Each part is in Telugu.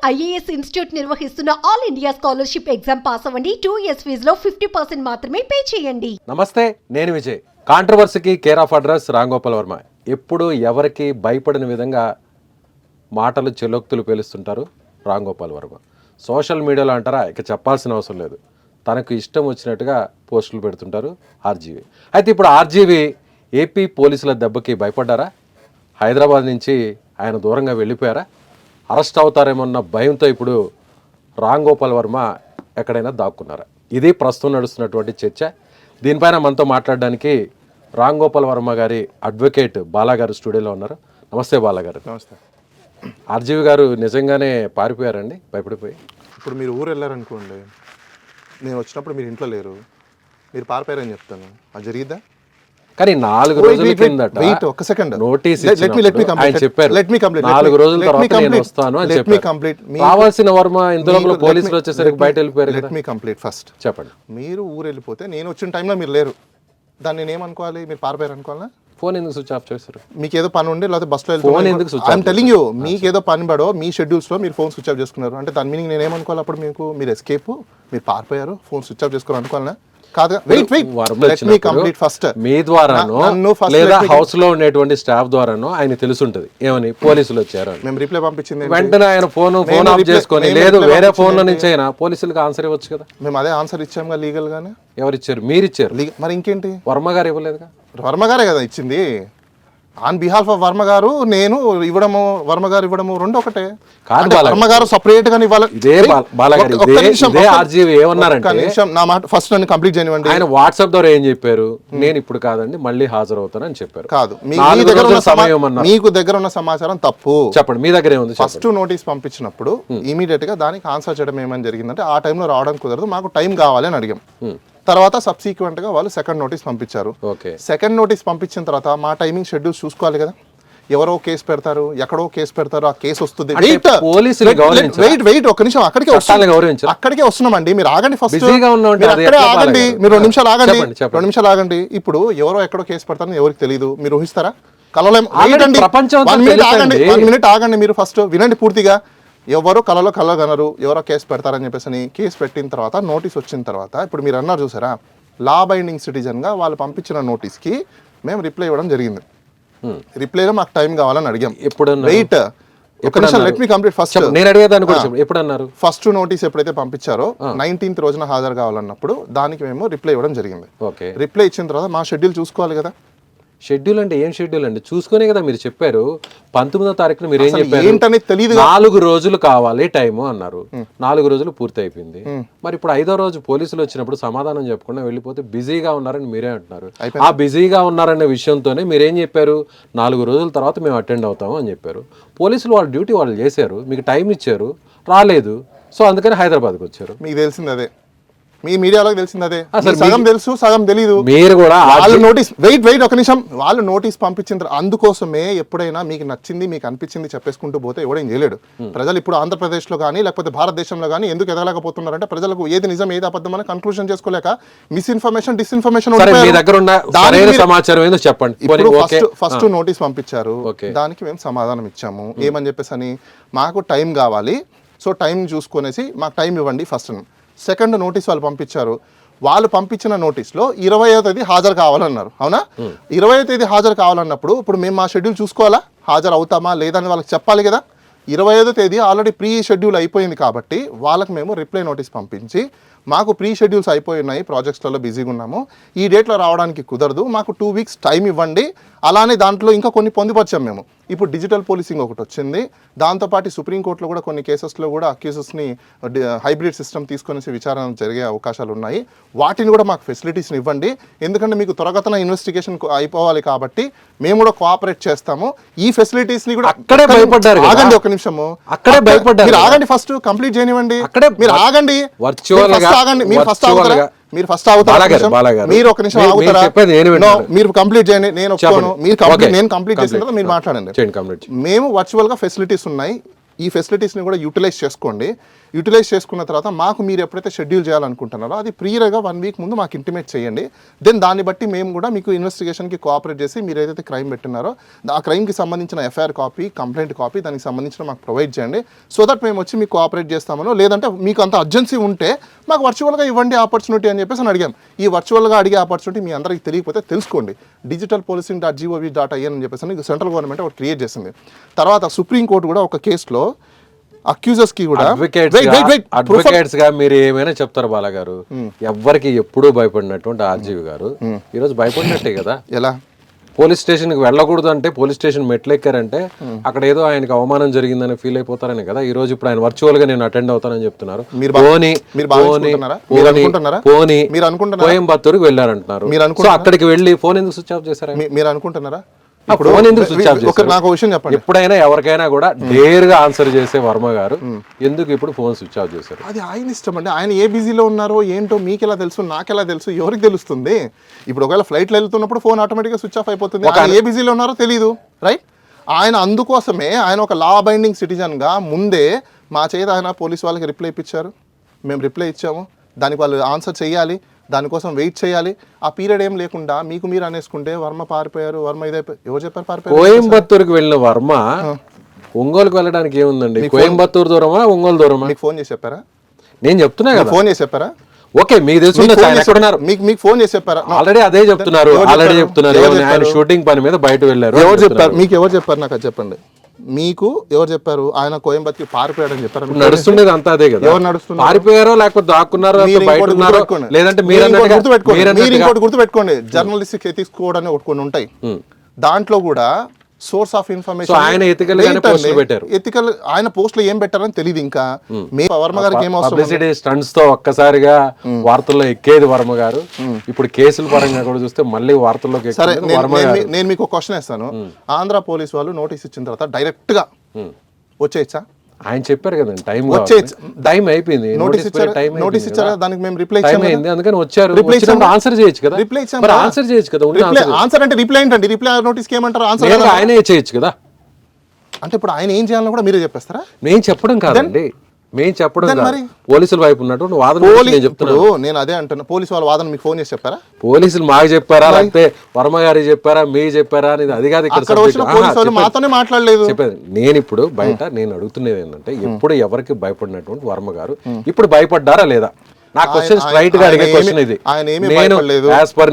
ఐఏఎస్ ఇన్స్టిట్యూట్ నిర్వహిస్తున్న all India scholarship exam pass అవ్వండి. 2 years ఫీజులో 50% మాత్రమే పే చేయండి. నమస్తే, నేను విజయ్. కాంట్రవర్సీకి care of address Ramgopal Varma. ఎప్పుడు ఎవరికి భయపడిన విధంగా మాటలు చెలోక్తులు పేలుస్తుంటారు రాంగోపాల్ వర్మ. సోషల్ మీడియాలో అంటారా, ఇక చెప్పాల్సిన అవసరం లేదు. తనకు ఇష్టం వచ్చినట్టుగా పోస్టులు పెడుతుంటారు ఆర్జీవి. అయితే ఇప్పుడు ఆర్జీవి ఏపీ పోలీసుల దెబ్బకి భయపడ్డారా? హైదరాబాద్ నుంచి ఆయన దూరంగా వెళ్ళిపోయారా? అరెస్ట్ అవుతారేమన్న భయంతో ఇప్పుడు రాంగోపాల్ వర్మ ఎక్కడైనా దాక్కున్నారా? ఇది ప్రస్తుతం నడుస్తున్నటువంటి చర్చ. దీనిపైన మనతో మాట్లాడడానికి రాంగోపాల్ వర్మ గారి అడ్వకేట్ బాలా గారు స్టూడియోలో ఉన్నారు. నమస్తే బాలా గారు. నమస్తే. ఆర్జీవి గారు నిజంగానే పారిపోయారండి భయపడిపోయి? ఇప్పుడు మీరు ఊరు వెళ్ళారనుకోండి, నేను వచ్చినప్పుడు మీరు ఇంట్లో లేరు, మీరు పారిపోయారని చెప్తాను, అది జరిగిద్దా? కానీ 4 రోజుల కిందట ఒక సెకండ్ నోటీస్ ఆయన చెప్పారు, 4 రోజుల తర్వాత నేను వస్తాను అని చెప్పారు. రావాల్సిన వర్మ ఇందులో పోలీసులు వచ్చేసరికి బయట వెళ్ళిపోయారు. Let me complete first. చెప్పండి. మీరు ఊరు వెళ్ళిపోతే నేను వచ్చిన టైంలో మీరు లేరు, దాన్ని నేను ఏమనుకోవాలి? మీరు పారిపోయారు అనుకోవాలా? ఫోన్ ఎందుకు స్విచ్ ఆఫ్ చేస్తారు? మీకు ఏదో పని ఉండి లేకపోతే బస్సులో వెళ్తాను టెలింగ్ యూ, మీకు ఏదో పని పడో మీ షెడ్యూల్స్లో మీరు ఫోన్ స్విచ్ ఆఫ్ చేసుకున్నారు అంటే దాని మీనింగ్ నేను ఏమనుకోవాలి? అప్పుడు మీకు మీరు ఎస్కేప్, మీరు పారిపోయారు, ఫోన్ స్విచ్ ఆఫ్ చేసుకున్నారు అనుకోవాలన్నా? కాదు, wait let me complete first. మీ ద్వారానో లేదా హౌస్ లో ఉండేటువంటి స్టాఫ్ ద్వారానో ఆయన తెలుసుంటది ఏమని పోలీసులు వచ్చారు. మేము రిప్లై పంపించింది వెంటనే ఆయన ఫోన్ ఆఫ్ చేసుకొని, లేదు వేరే ఫోన్ లో నుంచి అయినా పోలీసులకు ఆన్సర్ ఇవ్వచ్చు కదా. మేము అదే ఆన్సర్ ఇచ్చాము లీగల్ గానే. ఎవరు ఇచ్చారు? మీరు ఇచ్చారు. మరి ఇంకేంటి? వర్మ గారు ఇవ్వలేదుగా. వర్మ గారే కదా ఇచ్చింది. ఆన్ బిహాఫ్ ఆఫ్ వర్మ గారు నేను ఇవ్వడము, వర్మ గారు ఇవ్వడము రెండు ఒకటే. వర్మ గారు సపరేట్ గా ఇవ్వాలి. నా మాట ఫస్ట్ నన్ను కంప్లీట్ చేయనివ్వండి. ఆయన వాట్సాప్ ద్వారా ఏం చెప్పారు? నేను ఇప్పుడు కాదండి మళ్ళీ హాజరవుతానని చెప్పారు. కాదు, మీకు దగ్గర ఉన్న సమాచారం తప్పు. చెప్పండి, మీ దగ్గర ఏముంది? ఫస్ట్ నోటీస్ పంపించినప్పుడు ఇమీడియట్ గా దానికి ఆన్సర్ చేయడం ఏమని జరిగిందంటే, ఆ టైంలో రావడం కుదరదు, మాకు టైం కావాలి అని అడిగాం. తర్వాత సబ్సీక్వెంట్ గా వాళ్ళు సెకండ్ నోటీస్ పంపించారు. సెకండ్ నోటీస్ పంపించిన తర్వాత మా టైమింగ్ షెడ్యూల్స్ చూసుకోవాలి కదా. ఎవరో కేసు పెడతారు, ఎక్కడో కేసు పెడతారు, ఆ కేసు వస్తుంది. వెయిట్ ఒక నిమిషం, అక్కడికే వస్తున్నామండి. మీరు ఆగండి ఫస్ట్, అక్కడే ఆగండి, మీరు 2 నిమిషాలు ఆగండి, 2 నిమిషాలు ఆగండి. ఇప్పుడు ఎవరో ఎక్కడో కేసు పెడతారని ఎవరికి తెలియదు, మీరు ఊహిస్తారా? కలలేం. 1 minute ఆగండి, మీరు ఫస్ట్ వినండి పూర్తిగా. ఎవరు కలలో కలగనరు, ఎవరో కేసు పెడతారని చెప్పేసి కేసు పెట్టిన తర్వాత నోటీస్ వచ్చిన తర్వాత ఇప్పుడు మీరు అన్నారు చూసారా, లా బైండింగ్ సిటిజన్గా వాళ్ళు పంపించిన నోటీస్కి మేము రిప్లై ఇవ్వడం జరిగింది. రిప్లైలో మాకు టైం కావాలని అడిగాం. వెయిట్ ఒక నిమిషం, లెట్ మీ కంప్లీట్ ఫస్ట్. నేను అడిగేదాన్ని కూడా ఎప్పుడు అన్నారు? ఫస్ట్ నోటీస్ ఎప్పుడైతే పంపించారో 19th రోజున హాజరు కావాలన్నప్పుడు దానికి మేము రిప్లై ఇవ్వడం జరిగింది. రిప్లై ఇచ్చిన తర్వాత మా షెడ్యూల్ చూసుకోవాలి కదా. షెడ్యూల్ అంటే ఏం షెడ్యూల్ అండి? చూసుకునే కదా మీరు చెప్పారు. 19వ తారీఖున మీరు ఏం చెప్పారు? ఏంటనేది తెలియదు. 4 రోజులు కావాలి టైము అన్నారు. 4 రోజులు పూర్తి అయిపోయింది. మరి ఇప్పుడు 5వ రోజు పోలీసులు వచ్చినప్పుడు సమాధానం చెప్పకుండా వెళ్ళిపోతే బిజీగా ఉన్నారని మీరే అంటున్నారు. ఆ బిజీగా ఉన్నారనే విషయంతోనే మీరేం చెప్పారు? 4 రోజుల తర్వాత మేము అటెండ్ అవుతాము అని చెప్పారు. పోలీసులు వాళ్ళ డ్యూటీ వాళ్ళు చేశారు, మీకు టైం ఇచ్చారు, రాలేదు. సో అందుకని హైదరాబాద్కి వచ్చారు. మీకు తెలిసింది అదే, మీ మీడియాలో తెలిసింది అదే. సగం తెలుసు, సగం తెలీదు. మీరు కూడా వాళ్ళు నోటీస్ వెయిట్ ఒక నిమిషం, వాళ్ళు నోటీస్ పంపించిన అందుకోసమే ఎప్పుడైనా మీకు నచ్చింది, మీకు అనిపించింది చెప్పేసుకుంటూ పోతే ఎవడేం చేయలేడు. ప్రజలు ఇప్పుడు ఆంధ్రప్రదేశ్లో కానీ లేకపోతే భారతదేశంలో కానీ ఎందుకు ఎదగలేకపోతున్నారంటే, ప్రజలకు ఏది నిజం ఏది అబద్ధం అని కన్క్లూజన్ చేసుకోలేక మిస్ఇన్ఫర్మేషన్, డిస్ఇన్ఫర్మేషన్. ఫస్ట్ నోటీస్ పంపించారు, దానికి మేము సమాధానం ఇచ్చాము. ఏమని చెప్పేసి అని, మాకు టైం కావాలి, సో టైం చూసుకునేసి మాకు టైం ఇవ్వండి ఫస్ట్. సెకండ్ నోటీస్ వాళ్ళు పంపించారు. వాళ్ళు పంపించిన నోటీస్లో 20వ తేదీ హాజరు కావాలన్నారు. అవునా? 20వ తేదీ హాజరు కావాలన్నప్పుడు ఇప్పుడు మేము మా షెడ్యూల్ చూసుకోవాలా, హాజరు అవుతామా లేదని వాళ్ళకి చెప్పాలి కదా. 25వ తేదీ ఆల్రెడీ ప్రీ షెడ్యూల్ అయిపోయింది కాబట్టి వాళ్ళకి మేము రిప్లై నోటీస్ పంపించి, మాకు ప్రీ షెడ్యూల్స్ అయిపోయినాయి, ప్రాజెక్ట్స్లలో బిజీగా ఉన్నాము, ఈ డేట్లో రావడానికి కుదరదు, మాకు 2 weeks టైం ఇవ్వండి. అలానే దాంట్లో ఇంకా కొన్ని పొందుపరిచాం మేము. ఇప్పుడు డిజిటల్ పోలీసింగ్ ఒకటి వచ్చింది, దాంతోపాటు సుప్రీంకోర్టులో కూడా కొన్ని కేసెస్లో కూడా అక్యూజెస్ని హైబ్రిడ్ సిస్టమ్ తీసుకొని విచారణ జరిగే అవకాశాలు ఉన్నాయి. వాటిని కూడా మాకు ఫెసిలిటీస్ని ఇవ్వండి, ఎందుకంటే మీకు త్వరగతన ఇన్వెస్టిగేషన్ అయిపోవాలి కాబట్టి మేము కూడా కోఆపరేట్ చేస్తాము. ఈ ఫెసిలిటీస్ని కూడా అక్కడే భయపడ్డారు. ఆగండి ఒక నిమిషము, అక్కడే భయపడ్డారు. మీరు ఆగండి ఫస్ట్, కంప్లీట్ చేయనివ్వండి. మీరు ఆగండి, మీరు ఫస్ట్ అవుతారా? మీరు ఫస్ట్ అవుతారా? మీరు ఒక నిమిషం అవుతారా? మీరు కంప్లీట్ చేయండి, నేను ఒప్పుకోను. నేను కంప్లీట్ చేసిన తర్వాత మీరు మాట్లాడండి. మేము వర్చువల్ గా ఫెసిలిటీస్ ఉన్నాయి, ఈ ఫెసిలిటీస్ని కూడా యూటిలైజ్ చేసుకోండి. యూటిలైజ్ చేసుకున్న తర్వాత మాకు మీరు ఎప్పుడైతే షెడ్యూల్ చేయాలనుకుంటున్నారో అది ప్రియర్గా 1 వీక్ ముందు మాకు ఇంటిమేట్ చేయండి. దెన్ దాన్ని బట్టి మేము కూడా మీకు ఇన్వెస్టిగేషన్కి కోఆపరేట్ చేసి మీరు ఏదైతే క్రైమ్ పెట్టినారో ఆ క్రైమ్కి సంబంధించిన ఎఫ్ఐఆర్ కాపీ, కంప్లైంట్ కాపీ, దానికి సంబంధించిన మాకు ప్రొవైడ్ చేయండి. సో దట్ మేము వచ్చి మీకు కోఆపరేట్ చేస్తామనో, లేదంటే మీకు అంత అర్జెన్సీ ఉంటే మాకు వర్చువల్గా ఇవ్వండి ఆపర్చునిటీ అని చెప్పేసి అడిగాం. ఈ వర్చువల్గా అడిగే ఆపర్చునిటీ మీ అందరికీ తెలియకపోతే తెలుసుకోండి. digitalpolicing.gov.in అని చెప్పేసి సెంట్రల్ గవర్నమెంట్ ఒకటి క్రియేట్ చేసింది. తర్వాత సుప్రీంకోర్టు కూడా ఒక కేసులో అక్యూజర్స్ కి కూడా అడ్వకేట్స్ గా మీరు ఏమైనా చెప్తారు బాలగారు, ఎవ్వరికి ఎప్పుడూ భయపడినటువంటి ఆర్జీవి గారు ఈరోజు భయపడినట్టే కదా. ఎలా పోలీస్ స్టేషన్ కి వెళ్ళకూడదు అంటే, పోలీస్ స్టేషన్ మెట్లెక్కారంటే అక్కడ ఏదో ఆయనకి అవమానం జరిగిందని ఫీల్ అయిపోతారని కదా. ఈ రోజు ఇప్పుడు ఆయన వర్చువల్ గా నేను అటెండ్ అవుతానని చెప్తున్నారు. కోయంబత్తూరుకి వెళ్ళారంటున్నారు. సో అక్కడికి వెళ్ళి ఫోన్ ఎందుకు స్విచ్ ఆఫ్ చేశారు? మీరు అనుకుంటున్నారా? ఫోన్ ఎందుకు స్విచ్ ఆఫ్ చేశారు? నాకు విషయం చెప్పండి. ఎప్పుడైనా ఎవరికైనా కూడా డేర్ గా ఆన్సర్ చేసే వర్మ గారు ఎందుకు ఇప్పుడు ఫోన్ స్విచ్ ఆఫ్ చేశారు? అది ఆయన ఇష్టం అండి. ఆయన ఏ బిజీలో ఉన్నారో ఏంటో మీకు ఎలా తెలుసు, నాకెలా తెలుసు, ఎవరికి తెలుస్తుంది? ఇప్పుడు ఒకవేళ ఫ్లైట్లో వెళ్తున్నప్పుడు ఫోన్ ఆటోమేటిక్గా స్విచ్ ఆఫ్ అయిపోతుంది. ఆయన ఏ బిజీలో ఉన్నారో తెలియదు, రైట్? ఆయన అందుకోసమే ఆయన ఒక లా బైండింగ్ సిటిజన్గా ముందే మా చేత ఆయన పోలీస్ వాళ్ళకి రిప్లై ఇప్పించారు. మేము రిప్లై ఇచ్చాము, దానికి వాళ్ళు ఆన్సర్ చేయాలి, దానికోసం వెయిట్ చేయాలి. ఆ పీరియడ్ ఏం లేకుండా మీకు మీరు అనేసుకుంటే వర్మ పారిపోయారు, వర్మ ఇదైపోయారు. ఎవరు చెప్పారు పారిపోయారు? కోయంబత్తూరుకి వెళ్ళిన వర్మ ఒంగోలుకి వెళ్ళడానికి ఏముందండి? కోయంబత్తూరు దూరమా, ఒంగోలు దూరమా? మీకు ఫోన్ చేసి చెప్పారా? నేను చెప్తున్నా కదా. ఫోన్ చేసి చెప్పారా? ఓకే, మీకు తెలుసు, మీకు ఫోన్ చేసి చెప్పారా? ఆల్రెడీ అదే చెప్తున్నారు. ఆయన షూటింగ్ పని మీద బయట వెళ్ళారు. ఎవరు చెప్పారు మీకు? ఎవరు చెప్పారు నాకు అది చెప్పండి. మీకు ఎవరు చెప్పారు ఆయన కోయంబత్తూరు పారిపోయాడని చెప్పారు? నడుస్తుండేది అంతా అదే కదా. ఎవరు నడుస్తున్నారు? పారిపోయారో లేకపోతే దాక్కున్నారో, లేదంటే మీరు ఇంకోటి గుర్తుపెట్టుకోండి, జర్నలిస్టిక్ ఎథిక్స్ కోడ్ అని కొన్ని ఉంటాయి. దాంట్లో కూడా సోర్స్ ఆఫ్ ఇన్ఫర్మేషన్ ఆయన ఎథికల్ ఆయన పోస్టులు ఏం పెట్టారని తెలియదు. ఇంకా వర్మ గారికి ఏం పబ్లిసిటీ స్టంట్స్ తో ఒక్కసారిగా వార్తల్లో ఎక్కేది వర్మ గారు. ఇప్పుడు కేసుల పరంగా కూడా చూస్తే మళ్ళీ వార్తల్లోకి. సరే, నేను మీకు ఒక క్వశ్చన్ వేస్తాను. ఆంధ్ర పోలీస్ వాళ్ళు నోటీస్ ఇచ్చిన తర్వాత డైరెక్ట్ గా వచ్చేయచ్చా? ఆయన చెప్పారు కదండి, టైం అయిపోయింది, నోటీస్ ఇచ్చారా? దానికి మేము రిప్లై అయింది, అందుకని వచ్చారు. ఆన్సర్ చేయొచ్చు కదా, ఆన్సర్ చేయొచ్చు కదా. ఆన్సర్ అంటే రిప్లై ఏంటండి? రిప్లై నోటీస్ ఏమంటారు? ఆన్సర్ ఆయనే చేయొచ్చు కదా. అంటే ఇప్పుడు ఆయన ఏం చేయాలని కూడా మీరే చెప్పేస్తారా? నేను చెప్పడం కాదండి, మేము చెప్పడం కాదు. పోలీసుల వైపు ఉన్నటువంటి వాదన చెప్తున్నాను. నేను అదే అంటున్నా, పోలీసు వాళ్ళ వాదన మీకు ఫోన్ చేసి చెప్పారా? పోలీసులు మాకు చెప్పారా, లేకపోతే వర్మ గారికి చెప్పారా, మీకు చెప్పారా అనేది అది కాదు. ఇక్కడ మాతోనే మాట్లాడలేదు చెప్పేది. నేను ఇప్పుడు బయట నేను అడుగుతున్నది ఏంటంటే, ఎప్పుడు ఎవరికి భయపడినటువంటి వర్మ గారు ఇప్పుడు భయపడ్డారా లేదా? నా క్వశ్చన్ స్ట్రైట్ గా అడిగే క్వశ్చన్ ఇది.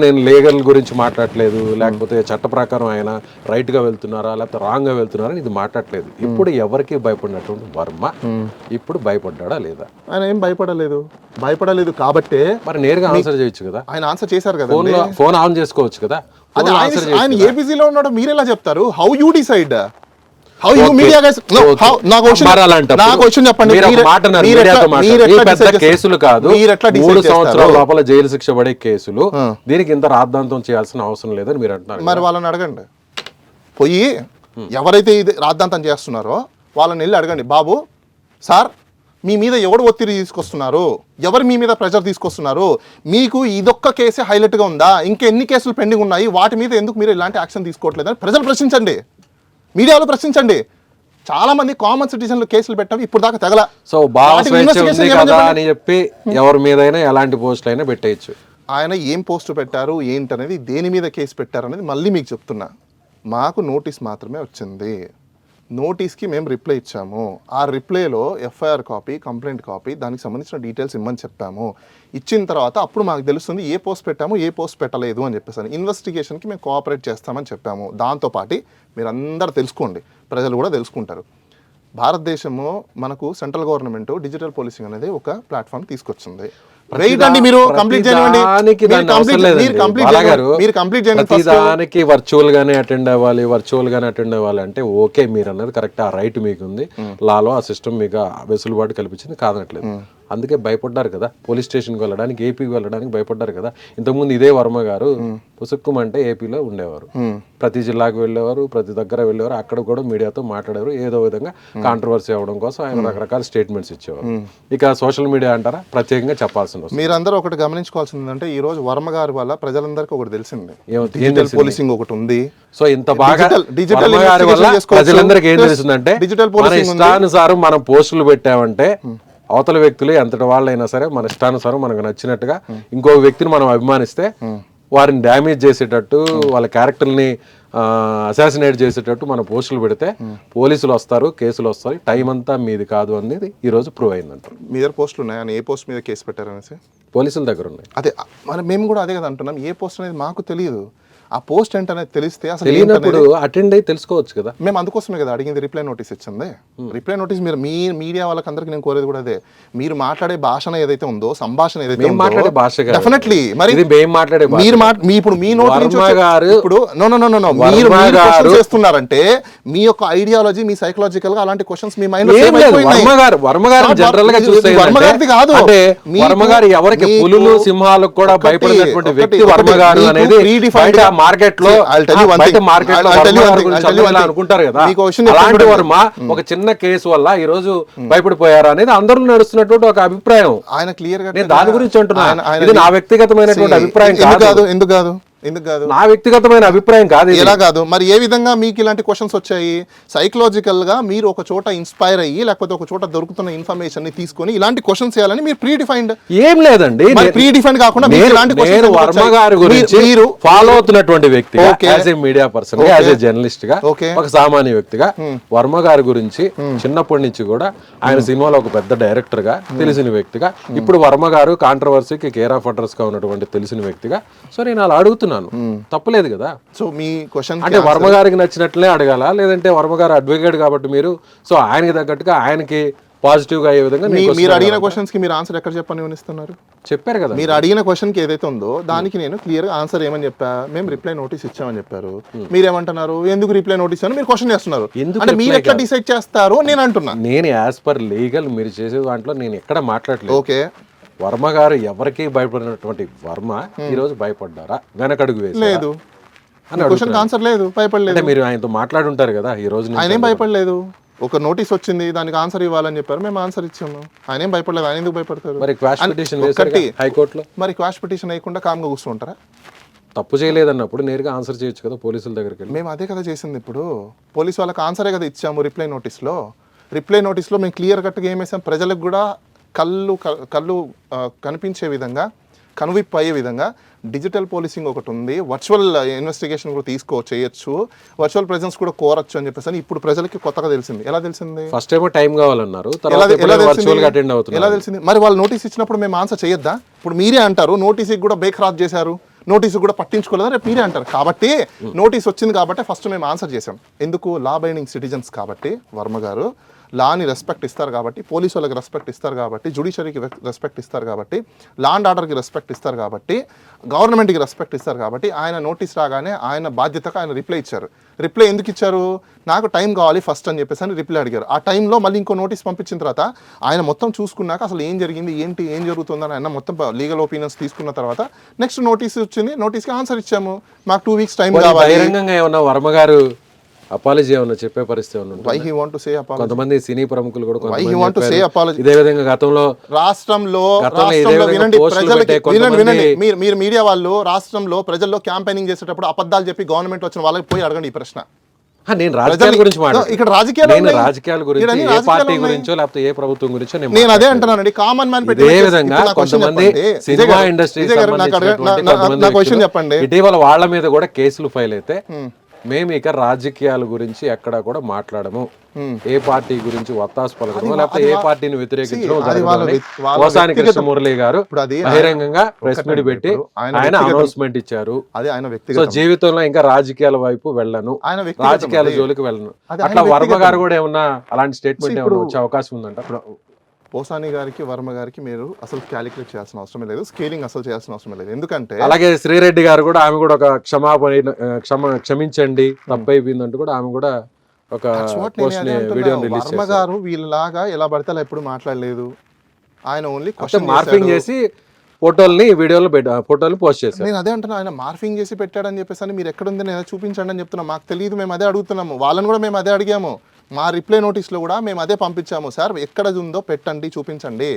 నేను లీగల్ గురించి మాట్లాడలేదు, లేకపోతే చట్ట ప్రకారం ఆయన రైట్ గా వెళ్తున్నారా లేకపోతే రాంగ్ గా వెళ్తున్నారా ఇది మాట్లాడలేదు. ఇప్పుడు ఎవరికి భయపడినటువంటి వర్మ ఇప్పుడు భయపడ్డా లేదా? ఆయన ఏం భయపడలేదు కాబట్టి మరి నేరుగా ఆన్సర్ చేయొచ్చు కదా. ఆయన ఆన్సర్ చేశారు కదా, ఫోన్ ఆన్ చేసుకోవచ్చు కదా. ఆయన ఏ బిజీలో ఉన్నాడో మీరు ఎలా చెప్తారు? How you decide? కేసులు కాదు, 3 సంవత్సరాల లోపల జైలు శిక్ష పడే కేసులు, దీనికి ఇంత రాద్ధాంతం చేయాల్సిన అవసరం లేదని మీరు అంటున్నారు. మరి వాళ్ళని అడగండి, పోయి ఎవరైతే ఇది రాద్ధాంతం చేస్తున్నారో వాళ్ళని వెళ్ళి అడగండి, బాబు సార్ మీ మీద ఎవరు ఒత్తిడి తీసుకొస్తున్నారు, ఎవరు మీ మీద ప్రెషర్ తీసుకొస్తున్నారు, మీకు ఇదొక్క కేసే హైలైట్గా ఉందా, ఇంకెన్ని కేసులు పెండింగ్ ఉన్నాయి, వాటి మీద ఎందుకు మీరు ఇలాంటి యాక్షన్ తీసుకోవట్లేదని ప్రజలు ప్రశ్నించండి, మీడియాలో ప్రశ్నించండి. చాలా మంది కామన్ సిటిజన్లు కేసులు పెట్టాము ఇప్పుడు దాకా తగల. సో అని చెప్పి ఎవరి మీదైనా ఎలాంటి పోస్టులు అయినా పెట్టేయచ్చు. ఆయన ఏం పోస్ట్ పెట్టారు ఏంటనేది, దేని మీద కేసు పెట్టారు అనేది మళ్ళీ మీకు చెప్తున్నా. మాకు నోటీస్ మాత్రమే వచ్చింది, నోటీస్కి మేము రిప్లై ఇచ్చాము. ఆ రిప్లైలో ఎఫ్ఐఆర్ కాపీ, కంప్లైంట్ కాపీ, దానికి సంబంధించిన డీటెయిల్స్ ఇమ్మని చెప్పాము. ఇచ్చిన తర్వాత అప్పుడు మాకు తెలుస్తుంది ఏ పోస్ట్ పెట్టాము ఏ పోస్ట్ పెట్టలేదు అని చెప్పేసి. ఇన్వెస్టిగేషన్కి మేము కోఆపరేట్ చేస్తామని చెప్పాము. దాంతోపాటు మీరు అందరూ తెలుసుకోండి, ప్రజలు కూడా తెలుసుకుంటారు, భారతదేశంలో మనకు సెంట్రల్ గవర్నమెంట్ డిజిటల్ పోలీసింగ్ అనేది ఒక ప్లాట్ఫామ్ తీసుకొచ్చింది. వర్చువల్ గానే అటెండ్ అవ్వాలి అంటే ఓకే, మీరు అన్నది కరెక్ట్, ఆ రైట్ మీకు ఉంది, లాలో ఆ సిస్టమ్ మీకు వెసులుబాటు కల్పించింది కాదనట్లేదు. అందుకే భయపడ్డారు కదా, పోలీస్ స్టేషన్కి వెళ్ళడానికి, ఏపీకి వెళ్ళడానికి భయపడ్డారు కదా. ఇంతకుముందు ఇదే వర్మ గారు పుసుక్కుమంటే ఏపీలో ఉండేవారు, ప్రతి జిల్లాకు వెళ్ళేవారు, ప్రతి దగ్గర వెళ్ళేవారు, అక్కడ కూడా మీడియాతో మాట్లాడేవారు, ఏదో విధంగా కాంట్రవర్సీ అవ్వడం కోసం ఆయన రకరకాల స్టేట్మెంట్స్ ఇచ్చేవారు. ఇక సోషల్ మీడియా అంటారా, ప్రత్యేకంగా చెప్పాల్సిన అవసరం. మీరందరూ ఒకటి గమనించుకోవాల్సింది అంటే ఈ రోజు వర్మ గారి వల్ల ప్రజలందరికీ ఒకటి తెలిసింది, డిజిటల్ పోలీసింగ్ ఒకటి ఉంది. సో ఇంత బాగా డిజిటల్ వర్మ గారి వల్ల ప్రజలందరికీ ఏం తెలుస్తుందంటే, డిజిటల్ మన ఇష్టానుసారం మనం పోస్టులు పెట్టామంటే అవతల వ్యక్తులు ఎంతటి వాళ్ళైనా సరే మన ఇష్టానుసారం మనకు నచ్చినట్టుగా ఇంకో వ్యక్తిని మనం అభిమానిస్తే వారిని డ్యామేజ్ చేసేటట్టు, వాళ్ళ క్యారెక్టర్ని అసాసినేట్ చేసేటట్టు మన పోస్టులు పెడితే పోలీసులు వస్తారు, కేసులు వస్తాయి, టైం అంతా మీది కాదు అనేది ఈ రోజు ప్రూవ్ అయిందంట. మీ దగ్గర పోస్టులు ఉన్నాయి అని, ఏ పోస్ట్ మీద కేసు పెట్టారనేసి పోలీసుల దగ్గర ఉన్నాయి. అదే మరి మేము కూడా అదే కదా అంటున్నాం, ఏ పోస్ట్ అనేది మాకు తెలియదు. ఆ పోస్ట్ ఏంటనేది తెలిస్తే అసలు తెలియనప్పుడు అటెండ్ అయ్యి తెలుసుకోవచ్చు కదా. మేము అందుకోసమే కదా అడిగింది, రిప్లై నోటీస్ ఇచ్చింది. రిప్లై నోటీస్ మీరు మీ మీడియా వాళ్ళకందరికీ నేను కోరేది కూడా అదే, మీరు మాట్లాడే భాషణ ఏదైతే ఉందో, సంభాషణ ఏదైతే మాట్లాడే భాష డెఫినెట్లీ మరి మేము మాట్లాడే మీరు ఇప్పుడు మీ నోట్ నుంచి ఇప్పుడు మీరు చేస్తున్నారంటే మీ యొక్క ఐడియాలజీ, మీ సైకలాజికల్ గా అలాంటి క్వశ్చన్స్ మీ మైండ్ వర్మ గారు జనరల్ గా చూస్తే వర్మ గారిది కాదు, వర్మ గారు ఎవరికి పులులు సింహాలకు కూడా భయపడినటువంటి వ్యక్తి వర్మ గారు అనేది మార్కెట్ లో అనుకుంటారు కదా. అలాంటి వర్మ ఒక చిన్న కేసు వల్ల ఈ రోజు భయపడిపోయారు అనేది అందరూ నడుస్తున్నటువంటి ఒక అభిప్రాయం. ఆయన క్లియర్ గా నేను దాని గురించి అంటున్నాను, ఇది నా వ్యక్తిగతమైనటువంటి అభిప్రాయం కాదు. ఎందుకు కాదు నా వ్యక్తిగతమైన అభిప్రాయం కాదు. ఎలా కాదు మరి, ఏ విధంగా మీకు ఇలాంటి క్వశ్చన్స్ వచ్చాయి? సైకలాజికల్ గా మీరు ఒక చోట ఇన్స్పైర్ అయ్యి, లేకపోతే ఒక చోట దొరుకుతున్న ఇన్ఫర్మేషన్ ని తీసుకొని ఇలాంటి క్వశ్చన్స్ చేయాలని మీరు ప్రీ డిఫైన్డ్ ఏం లేదండి. ప్రీ డిఫైన్డ్ కాకుండా నేను వర్మ గారి గురించి ఫాలో అవుతున్నటువంటి వ్యక్తి, as a media person, as a journalist గా, ఒక సామాన్య వ్యక్తిగా వర్మ గారి గురించి చిన్నప్పటి నుంచి కూడా ఆయన సినిమాలో ఒక పెద్ద డైరెక్టర్ గా తెలిసిన వ్యక్తిగా, ఇప్పుడు వర్మ గారు కాంట్రవర్సీకి కేర్ ఆఫ్ అడ్రస్ గా ఉన్నటువంటి తెలిసిన వ్యక్తిగా, సో నేను అలా అడుగుతున్నాను, తప్పలేదు కదా. సో మీ క్వశ్చన్ అంటే వర్మ గారికి నచ్చినట్లే అడగాల, లేదంటే వర్మ గారు అడ్వకేట్ కాబట్టి మీరు సో ఆయనకి తగ్గట్టుగా ఆయనకి పాజిటివ్ గా అయ్యే విధంగా మీరు అడిగిన క్వశ్చన్స్ కి మీరు ఆన్సర్ ఎక్కడ చెప్పనిస్తున్నారు? చెప్పారు కదా, మీరు అడిగిన క్వశ్చన్ కి ఏదైతే ఉందో దానికి నేను క్లియర్ గా ఆన్సర్ ఏమని చెప్పా, మేము రిప్లై నోటీస్ ఇచ్చామని చెప్పారు. మీరేమంటున్నారు, ఎందుకు రిప్లై నోటీస్ అని మీరు క్వశ్చన్ చేస్తున్నారు. అంటే మీరు ఎట్లా డిసైడ్ చేస్తారు నేను అంటున్నా. నేను యాజ్ పర్ లీగల్ మీరు చేసే దాంట్లో నేను ఎక్కడ మాట్లాడలేదు. ఓకే, వర్మ గారు ఎవరికి భయపడినటువంటి వర్మ ఈ రోజు భయపడ్డారా, వెనకడుగు వేసి లేదు క్వశ్చన్ ఆన్సర్ లేదు, భయపడలేదు. మీరు ఆయనతో మాట్లాడుంటారు కదా ఈ రోజు, ఆయన ఏం భయపడలేదు. ఒక నోటీస్ వచ్చింది, దానికి ఆన్సర్ ఇవ్వాలని చెప్పారు, మేము ఆన్సర్ ఇచ్చాము. ఆయన ఏం భయపడలేదు. ఆయన ఎందుకు భయపడతారు? మరి క్వాష్ పిటిషన్ హైకోర్టులో, మరి క్వాష్ పిటిషన్ వేయకుండా కామ్గా కూర్చుంటారా? తప్పు చేయలేదన్నప్పుడు నేరుగా ఆన్సర్ చేయొచ్చు కదా పోలీసుల దగ్గరికి వెళ్ళి. మేము అదే కదా చేసింది. ఇప్పుడు పోలీసు వాళ్ళకి ఆన్సరే కదా ఇచ్చాము రిప్లై నోటీస్లో. రిప్లై నోటీస్లో మేము క్లియర్ కట్గా ఏం వేసాం, ప్రజలకు కూడా కళ్ళు కనిపించే విధంగా, కనువిప్పు అయ్యే విధంగా డిజిటల్ పోలీసింగ్ ఒకటి ఉంది, వర్చువల్ ఇన్వెస్టిగేషన్ కూడా చేయొచ్చు, వర్చువల్ ప్రెజెన్స్ కూడా కోరచ్చు అని చెప్పేసి ఇప్పుడు ప్రజలకి కొత్తగా తెలిసింది. ఎలా తెలిసింది? ఫస్ట్ టైం టైం కావాలన్నారు, ఎలా తెలిసింది? మరి వాళ్ళు నోటీస్ ఇచ్చినప్పుడు మేము ఆన్సర్ చేయొద్దా? ఇప్పుడు మీరే అంటారు నోటీస్కి కూడా బేక్ రాజ్ చేశారు, నోటీసు కూడా పట్టించుకోలేదా, రేపు మీరే అంటారు. కాబట్టి నోటీస్ వచ్చింది కాబట్టి ఫస్ట్ మేము ఆన్సర్ చేసాం. ఎందుకు? లా బైండింగ్ సిటిజన్స్ కాబట్టి వర్మ గారు లాని రెస్పెక్ట్ ఇస్తారు కాబట్టి, పోలీసు వాళ్ళకి రెస్పెక్ట్ ఇస్తారు కాబట్టి, జ్యుడిషియరీకి రెస్పెక్ట్ ఇస్తారు కాబట్టి, లా అండ్ ఆర్డర్కి రెస్పెక్ట్ ఇస్తారు కాబట్టి, గవర్నమెంట్కి రెస్పెక్ట్ ఇస్తారు కాబట్టి ఆయన నోటీస్ రాగానే ఆయన బాధ్యతగా ఆయన రిప్లై ఇచ్చారు. రిప్లై ఎందుకు ఇచ్చారు? నాకు టైం కావాలి ఫస్ట్ అని చెప్పేసి అని రిప్లై అడిగారు. ఆ టైంలో మళ్ళీ ఇంకో నోటీస్ పంపించిన తర్వాత ఆయన మొత్తం చూసుకున్నాక అసలు ఏం జరిగింది, ఏం జరుగుతుందని ఆయన మొత్తం లీగల్ ఒపీనియన్స్ తీసుకున్న తర్వాత నెక్స్ట్ నోటీస్ వచ్చింది, నోటీస్కి ఆన్సర్ ఇచ్చాము. మాకు 2 weeks టైం కావాలి. బహిరంగంగా ఏమన్నా వర్మ గారు అపాలజీ ఏమన్నా చెప్పే పరిస్థితి ఏమన్నా? Why he want to say apology? కొంతమంది సినీ ప్రముఖులు కూడా Why he want to say apology? ఇదే విధంగా గతంలో రాష్ట్రంలో వినండి, మీరు మీడియా వాళ్ళు రాష్ట్రంలో ప్రజల్లో క్యాంపెయినింగ్ చేసేటప్పుడు అబద్ధాలు చెప్పి గవర్నమెంట్ వచ్చిన వాళ్ళకి పోయి అడగండి ఈ ప్రశ్న. నేను రాజకీయాల గురించి ఇక్కడ రాజకీయాల గురించి, ఏ పార్టీ గురించో లేకపోతే ఏ ప్రభుత్వం గురించో నేను అదే అంటున్నానండి. కామన్ మ్యాన్ ఇదే విధంగా కొంతమంది సినిమా ఇండస్ట్రీ చెప్పండి, ఇటీవల వాళ్ళ మీద కూడా కేసులు ఫైల్ అయితే మేము ఇక రాజకీయాల గురించి ఎక్కడా కూడా మాట్లాడము, ఏ పార్టీ గురించి వత్తాసు పలకడము లేకపోతే ఏ పార్టీని వ్యతిరేకించడం పోసాని కృష్ణమురళి గారు బహిరంగంగా ప్రెస్ మీట్ పెట్టి ఆయన అనౌన్స్మెంట్ ఇచ్చారు. సో జీవితంలో ఇంకా రాజకీయాల వైపు వెళ్ళను, రాజకీయాల జోలికి వెళ్ళను. అట్లా వర్మ గారు కూడా ఏమన్నా అలాంటి స్టేట్మెంట్ ఏమన్నా వచ్చే అవకాశం ఉందంట? పోసాని గారికి వర్మ గారికి మీరు అసలు క్యాలిక్యులేట్ చేయాల్సిన అవసరం లేదు, స్కేలింగ్ అసలు చేయాల్సిన అవసరం లేదు. ఎందుకంటే అలాగే శ్రీరెడ్డి గారు కూడా ఆమె కూడా ఒక క్షమించండి తప్పైపోయిందంటూ కూడా ఆమె కూడా ఒక వీడియో రిలీజ్ చేశారు. వర్మ గారు వీళ్ళలాగా ఎలా పడితే అలా ఎప్పుడు మాట్లాడలేదు. ఆయన ఓన్లీ మార్పింగ్ చేసి ఫోటోలు పోస్ట్ చేశారు. నేను అదే అంటున్నా, ఆయన మార్ఫింగ్ చేసి పెట్టాడని చెప్పేసి అని మీరు ఎక్కడ ఉంది నేను చూపించండి అని చెప్తున్నా. మాకు తెలియదు, మేము అదే అడుగుతున్నాము. వాళ్ళని కూడా మేము అదే అడిగాము. మా రిప్లై నోటీస్లో కూడా మేము అదే పంపించాము. సార్ ఎక్కడ ఉందో పెట్టండి, చూపించండి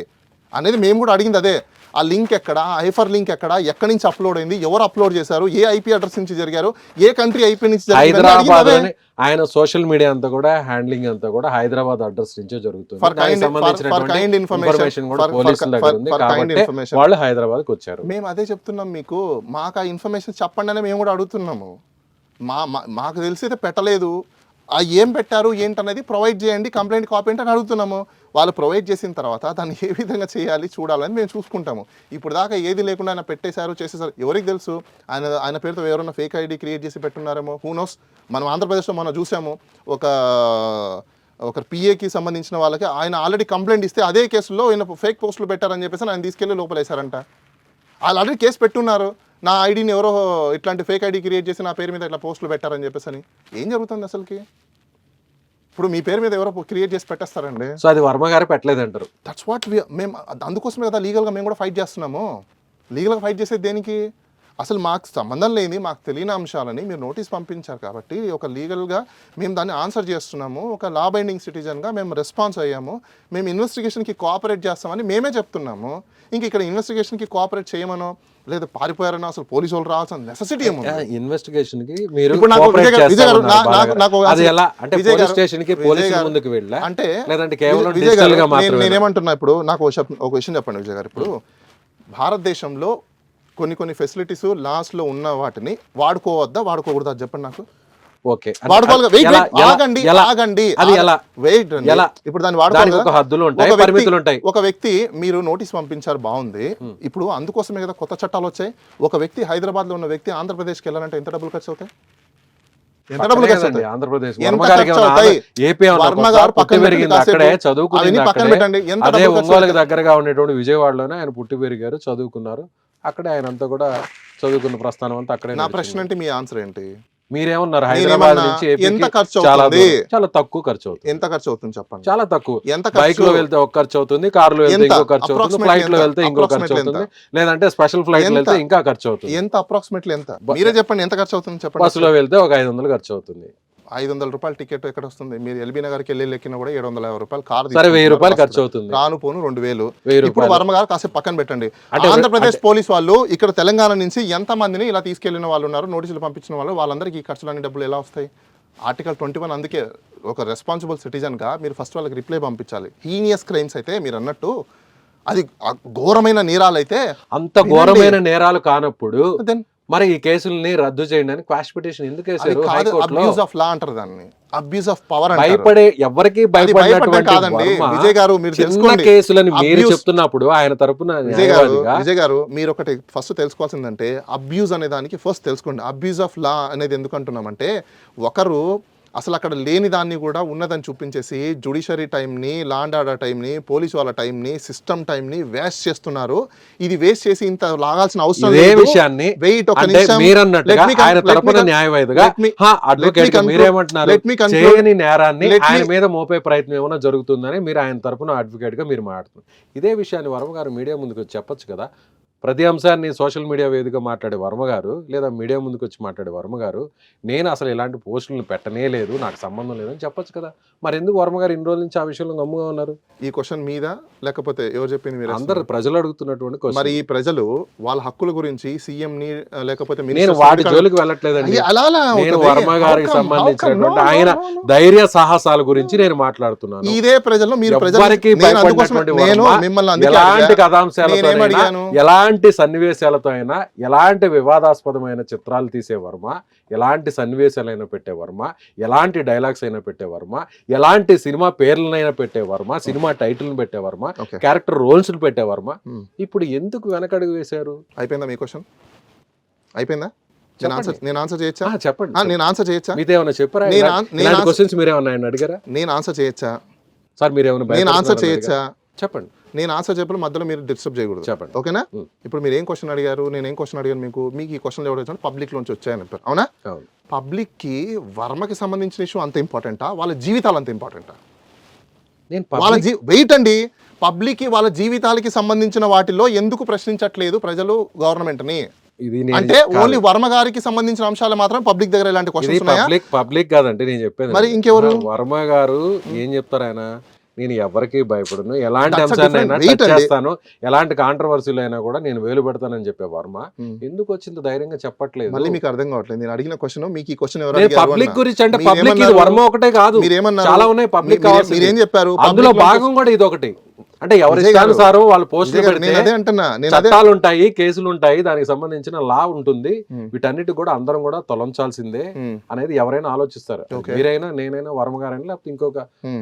అనేది మేము కూడా అడిగింది అదే. ఆ లింక్ ఎక్కడ, హైఫర్ లింక్ ఎక్కడ, ఎక్కడి నుంచి అప్లోడ్ అయింది, ఎవరు అప్లోడ్ చేశారు, ఏ ఐపీ అడ్రస్ నుంచి జరిగారు, ఏ కంట్రీ ఐపీ నుంచి హైదరాబాద్ ఆయన సోషల్ మీడియా అంతా కూడా హ్యాండ్లింగ్ అంతా కూడా హైదరాబాద్ అడ్రస్ నుంచే జరుగుతుంది. వాళ్ళు హైదరాబాద్ కి వచ్చారు. మేము అదే చెప్తున్నాం మీకు. మాకు ఆ ఇన్ఫర్మేషన్ చెప్పండి అని మేము కూడా అడుగుతున్నాము. మాకు తెలిసి అయితే పెట్టలేదు. ఏం పెట్టారు ఏంటనేది ప్రొవైడ్ చేయండి, కంప్లైంట్ కాపీ అని అడుగుతున్నాము. వాళ్ళు ప్రొవైడ్ చేసిన తర్వాత దాన్ని ఏ విధంగా చేయాలి చూడాలని మేము చూసుకుంటాము. ఇప్పుడు దాకా ఏది లేకుండా ఆయన పెట్టేశారు, చేసేసారు, ఎవరికి తెలుసు? ఆయన పేరుతో ఎవరైనా ఫేక్ ఐడి క్రియేట్ చేసి పెట్టున్నారేమో, హూ నోస్. మనం ఆంధ్రప్రదేశ్లో మనం చూసాము, ఒక పిఏకి సంబంధించిన వాళ్ళకి ఆయన ఆల్రెడీ కంప్లైంట్ ఇస్తే అదే కేసులో ఆయన ఫేక్ పోస్టులు పెట్టారని చెప్పేసి ఆయన తీసుకెళ్ళి లోపలేశారంట. వాళ్ళు ఆల్రెడీ కేసు పెట్టున్నారు. నా ఐడిని ఎవరో ఇట్లాంటి ఫేక్ ఐడి క్రియేట్ చేసి నా పేరు మీద ఇట్లా పోస్టులు పెట్టారని చెప్పేసి అని. ఏం జరుగుతుంది అసలుకి? ఇప్పుడు మీ పేరు మీద ఎవరో క్రియేట్ చేసి పెట్టేస్తారండి. సో అది వర్మ గారు పెట్టలేదు అంటారు. దట్స్ వాట్ మేము అందుకోసమే కదా లీగల్గా మేము కూడా ఫైట్ చేస్తున్నాము. లీగల్గా ఫైట్ చేసేది దేనికి? అసలు మాకు సంబంధం లేని, మాకు తెలియని అంశాలని మీరు నోటీస్ పంపించారు కాబట్టి ఒక లీగల్గా మేము దాన్ని ఆన్సర్ చేస్తున్నాము. ఒక లా బైండింగ్ సిటిజన్గా మేము రెస్పాన్స్ అయ్యాము. మేము ఇన్వెస్టిగేషన్కి కోఆపరేట్ చేస్తామని మేమే చెప్తున్నాము. ఇంక ఇక్కడ ఇన్వెస్టిగేషన్కి కోఆపరేట్ చేయమనో లేదా పారిపోయారనో అసలు పోలీసు వాళ్ళు రావాల్సిన నెసెసిటీ ఏమో. ఇన్వెస్టిగేషన్ కి మీరు నేనేమంటున్నా, ఇప్పుడు నాకు ఒక విషయం చెప్పండి విజయ్ గారు. ఇప్పుడు భారతదేశంలో కొన్ని ఫెసిలిటీస్ లాస్ట్లో ఉన్న వాటిని వాడుకోవద్దా వాడుకోకూడదా చెప్పండి నాకు. ఓకే, ఇప్పుడు దాన్ని వాడుకోవాలి. ఒక వ్యక్తి మీరు నోటీస్ పంపించారు, బాగుంది. ఇప్పుడు అందుకోసమే కదా కొత్త చట్టాలు వచ్చాయి. ఒక వ్యక్తి హైదరాబాద్ లో ఉన్న వ్యక్తి ఆంధ్రప్రదేశ్కి వెళ్ళాలంటే ఎంత డబ్బులు ఖర్చు అవుతాయి? దగ్గరగా ఉండేటువంటి విజయవాడలోనే ఆయన పుట్టి పెరిగారు, చదువుకున్నారు. అక్కడే ఆయన అంతా కూడా చదువుకున్న ప్రస్థానం అంతా అక్కడే. నా ప్రశ్న అంటే మీ ఆన్సర్ ఏంటి? మీరేమన్నారు? హైదరాబాద్ నుంచి ఎంత ఖర్చు అవుతుంది? చాలా తక్కువ ఖర్చు అవుతుంది. ఎంత ఖర్చు అవుతుంది చెప్పండి? చాలా తక్కువ. బైక్ లో వెళ్తే ఒక ఖర్చు అవుతుంది, కార్ లో వెళ్తే ఇంకో ఖర్చు అవుతుంది, ఫ్లైట్ లో వెళ్తే ఇంకో ఖర్చు అవుతుంది, లేదంటే స్పెషల్ ఫ్లైట్ లో వెళ్తే ఇంకా ఖర్చు అవుతుంది. ఎంత అప్రాక్సిమేట్లీ ఎంత? మీరే చెప్పండి, ఎంత ఖర్చు అవుతుంది చెప్పండి. బస్సులో వెళ్తే ఒక 500 ఖర్చు అవుతుంది. 500 రూపాయల టికెట్ ఎక్కడ వస్తుంది? మీరు ఎల్బీ నగర్కి వెళ్ళి ఎక్కినా కూడా 750 రూపాయలు కార్, 1000 రూపాయలు ఖర్చు అవుతుంది. రాను పోను 2000. ఇప్పుడు వర్మ గారు కాసేపు పక్కన పెట్టండి. ఆంధ్రప్రదేశ్ పోలీస్ వాళ్ళు ఇక్కడ తెలంగాణ నుంచి ఎంత మందిని ఇలా తీసుకెళ్లిన వాళ్ళు ఉన్నారు, నోటీసులు పంపించిన వాళ్ళు, వాళ్ళందరికీ ఈ ఖర్చులన్నీ డబ్బులు ఎలా వస్తాయి? ఆర్టికల్ 21 అందుకే ఒక రెస్పాన్సిబుల్ సిటిజన్గా మీరు ఫస్ట్ వాళ్ళకి రిప్లై పంపించాలి. హీనియస్ క్రైమ్స్ అయితే మీరు అన్నట్టు అది ఘోరమైన నేరాలు అయితే, అంత ఘోరమైన నేరాలు కానప్పుడు మరి ఈ కేసుల్ని రద్దు చేయండి అని క్వాష్ పిటిషన్ ఎందుకు వేశారు? అబ్యూజ్ ఆఫ్ లా అంటారు దాన్ని, అబ్యూజ్ ఆఫ్ పవర్. భయపడే ఎవరికి కాదండి విజయ్ గారు, మీరు తెలుసుకోండి కేసులని మీరు చెప్తున్నప్పుడు ఆయన తరపున విజయ్ గారు మీరు ఒకటి ఫస్ట్ తెలుసుకోవాల్సిందంటే అబ్యూజ్ అనే దానికి ఫస్ట్ తెలుసుకోండి. అబ్యూజ్ ఆఫ్ లా అనేది ఎందుకు అంటున్నామంటే, ఒకరు అసలు అక్కడ లేని దాన్ని కూడా ఉన్నదని చూపించేసి జ్యుడిషియరీ టైంని, లా అండ్ ఆర్డర్ టైంని, పోలీసు వాళ్ళ టైంని, సిస్టమ్ టైంని వేస్ట్ చేస్తున్నారు. ఇది వేస్ట్ చేసి ఇంత లాగాల్సిన అవసరం లేదు. చేయని నేరాన్ని ఆయన మీద మోపే ప్రయత్నం ఏమైనా జరుగుతుందని మీరు ఆయన తరపున అడ్వకేట్ గా మీరు మాట్లాడుతున్నారు. ఇదే విషయాన్ని వర్మ గారు మీడియా ముందుకు చెప్పొచ్చు కదా. ప్రతి అంశాన్ని సోషల్ మీడియా వేదిక మాట్లాడే వర్మ గారు, లేదా మీడియా ముందుకు వచ్చి మాట్లాడే వర్మ గారు, నేను అసలు ఇలాంటి పోస్టులను పెట్టనే లేదు, నాకు సంబంధం లేదని చెప్పొచ్చు కదా. మరి ఎందుకు వర్మ గారు ఇన్ని రోజుల నుంచి ఆ విషయంలో గమ్ముగా ఉన్నారు? ఈ క్వశ్చన్ మీద లేకపోతే ఎవరు చెప్పింది? మీరు అందరు ప్రజలు అడుగుతున్నటువంటి క్వశ్చన్. మరి ఈ ప్రజలు వాళ్ళ హక్కుల గురించి సీఎం ని లేకపోతే నేను వాటి జోలికి వెళ్ళట్లేదండి. నేను వర్మ గారికి సంబంధించినటువంటి ఆయన ధైర్య సాహసాల గురించి నేను మాట్లాడుతున్నాను. ఇదే ప్రజల్లో మీరు ఎవరికి ఎలాంటి కథాంశాలతో, ఎలాంటి సన్నివేశాలతో అయినా, ఎలాంటి వివాదాస్పదమైన చిత్రాలు తీసే వర్మ, ఎలాంటి సన్నివేశాలైనా పెట్టే వర్మ, ఎలాంటి డైలాగ్స్ అయినా పెట్టే వర్మ, ఎలాంటి సినిమా పేర్లనైనా పెట్టే వర్మ, సినిమా టైటిల్ని పెట్టే వర్మ, క్యారెక్టర్ రోల్స్ పెట్టే వర్మ, ఇప్పుడు ఎందుకు వెనకడుగు వేశారు? అయిపోయిందా మీ క్వశ్చన్? అయిపోయిందా? నేను ఆన్సర్ చేయొచ్చా? చెప్పండి. నేను ఆన్సర్ చేయొచ్చా? మీరేమన్నా చెప్పారా? క్వశ్చన్స్ మీరేమన్నా ఆయన అడిగారా? నేను ఆన్సర్ చేయొచ్చా సార్? మీరేమన్నా నేను ఆన్సర్ చేయొచ్చా? చెప్పండి. నేను ఆన్సర్ చెప్పిన మధ్యలో మీరు డిస్టర్బ్ చేయకూడదు. చెప్పండి. ఓకేనా? ఇప్పుడు మీరు ఏం క్వశ్చన్ అడిగారు, నేను ఏం క్వశ్చన్ అడిగాను మీకు ఈ క్వశ్చన్ ఎవరు వచ్చాను పబ్లిక్ లోంచి వచ్చాయని చెప్పారు, అవునా? పబ్లిక్ కి వర్మకి సంబంధించిన ఇష్యూ అంత ఇంపార్టెంటా, వాళ్ళ జీవితాలు అంత ఇంపార్టెంటా? వాళ్ళ వెయిట్ అండి, పబ్లిక్ వాళ్ళ జీవితాలకి సంబంధించిన వాటిలో ఎందుకు ప్రశ్నించట్లేదు ప్రజలు గవర్నమెంట్ ని? ఇది అంటే ఓన్లీ వర్మ గారికి సంబంధించిన అంశాలు మాత్రం పబ్లిక్ దగ్గర ఇలాంటి క్వశ్చన్స్ ఉన్నాయా? పబ్లిక్ కాదంటే నేను చెప్పేది. మరి ఇంకెవరు? వర్మ గారు ఏం చెప్తారు ఆయన, నేను ఎవరికి భయపడను, ఎలాంటి అంశాన్ని టచ్ చేస్తాను, ఎలాంటి కాంట్రవర్సీలు అయినా కూడా నేను వేలు పెడతానని చెప్పే వర్మ ఎందుకు వచ్చింది ధైర్యంగా చెప్పట్లేదు? మళ్ళీ మీకు అర్థం కావట్లేదు నేను అడిగిన క్వశ్చన్. మీకు ఈ క్వశ్చన్ ఎవరు? పబ్లిక్ గురించి అంటే పబ్లిక్ ఇది వర్మ ఒకటే కాదు, చాలా ఉన్నాయి పబ్లిక్. మీరేం చెప్పారు? అందులో భాగం కూడా ఇది ఒకటి. అంటే ఎవరి ఇష్టానుసారం వాళ్ళు పోస్టులు పెడితే చట్టాలు ఉంటాయి, కేసులు ఉంటాయి, దానికి సంబంధించిన లా ఉంటుంది, వీటన్నిటి కూడా అందరం కూడా తొలగించాల్సిందే అనేది ఎవరైనా ఆలోచిస్తారు. మీరైనా, నేనైనా, వర్మ గారైనా, లేకపోతే ఇంకొక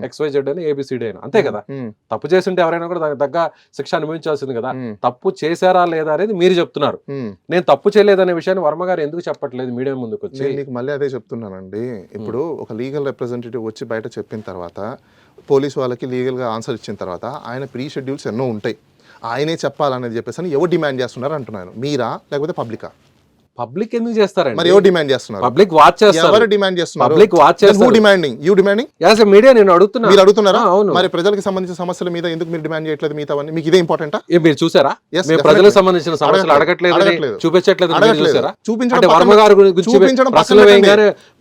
XYZ అయినా, ABCD అయినా అంతే కదా. తప్పు చేస్తుంటే ఎవరైనా కూడా దానికి తగ్గ శిక్ష అనుభవించాల్సింది కదా. తప్పు చేశారా లేదా అనేది మీరు చెప్తున్నారు. నేను తప్పు చేయలేదనే విషయాన్ని వర్మ గారు ఎందుకు చెప్పట్లేదు మీడియా ముందుకు వచ్చి? మీకు మళ్ళీ అదే చెప్తున్నానండి. ఇప్పుడు ఒక లీగల్ రిప్రజెంటేటివ్ వచ్చి బయట చెప్పిన తర్వాత, పోలీస్ వాళ్ళకి లీగల్గా ఆన్సర్ ఇచ్చిన తర్వాత, ఆయన ప్రీ షెడ్యూల్స్ ఎన్నో ఉంటాయి, ఆయనే చెప్పాలనేది చెప్పేసి అని ఎవరు డిమాండ్ చేస్తున్నారు అంటున్నాను? మీరా లేకపోతే పబ్లికా? పబ్లిక్ ఎందుకు చేస్తారండి? మరి ఎవరు డిమాండ్ చేస్తున్నారు? పబ్లిక్ వాచ్ చేస్తారు. ఎవరు డిమాండ్ చేస్తున్నారు? పబ్లిక్ వాచ్ చేస్తారు. Who demanding? You demanding? As a media నేను అడుగుతున్నా. మీరు అడుగుతున్నారా? అవును. మరి ప్రజలకు సంబంధించిన సమస్యల మీద ఎందుకు మీరు డిమాండ్ చేయట్లేదు? మిగతావన్నీ మీకు ఇదే ఇంపార్టెంటా? మీరు చూసారా? మేము ప్రజలకు సంబంధించిన సమస్యలు అడగట్లేదు, చూపించట్లేదు, చూసారా? చూపించడం వర్మ గారి గురించి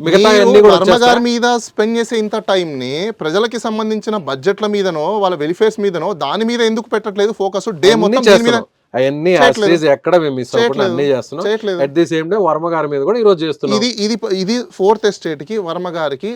మిగతా వర్మ గారి మీద స్పెండ్ చేసే ఇంత టైం ని ప్రజలకి సంబంధించిన బడ్జెట్ల మీదనో వాళ్ళ వెల్ఫేర్స్ మీదనో దాని మీద ఎందుకు పెట్టట్లేదు ఫోకస్? డే మొత్తం దీని మీద అవన్నీ ఎక్కడ మేము మిస్ అవ్వకుండా అన్ని చేస్తున్నాం. At the same time Varma గారి మీద కూడా ఈ రోజు చేస్తున్నాం. ఇది ఫోర్త్ ఎస్టేట్ కి వర్మ గారికి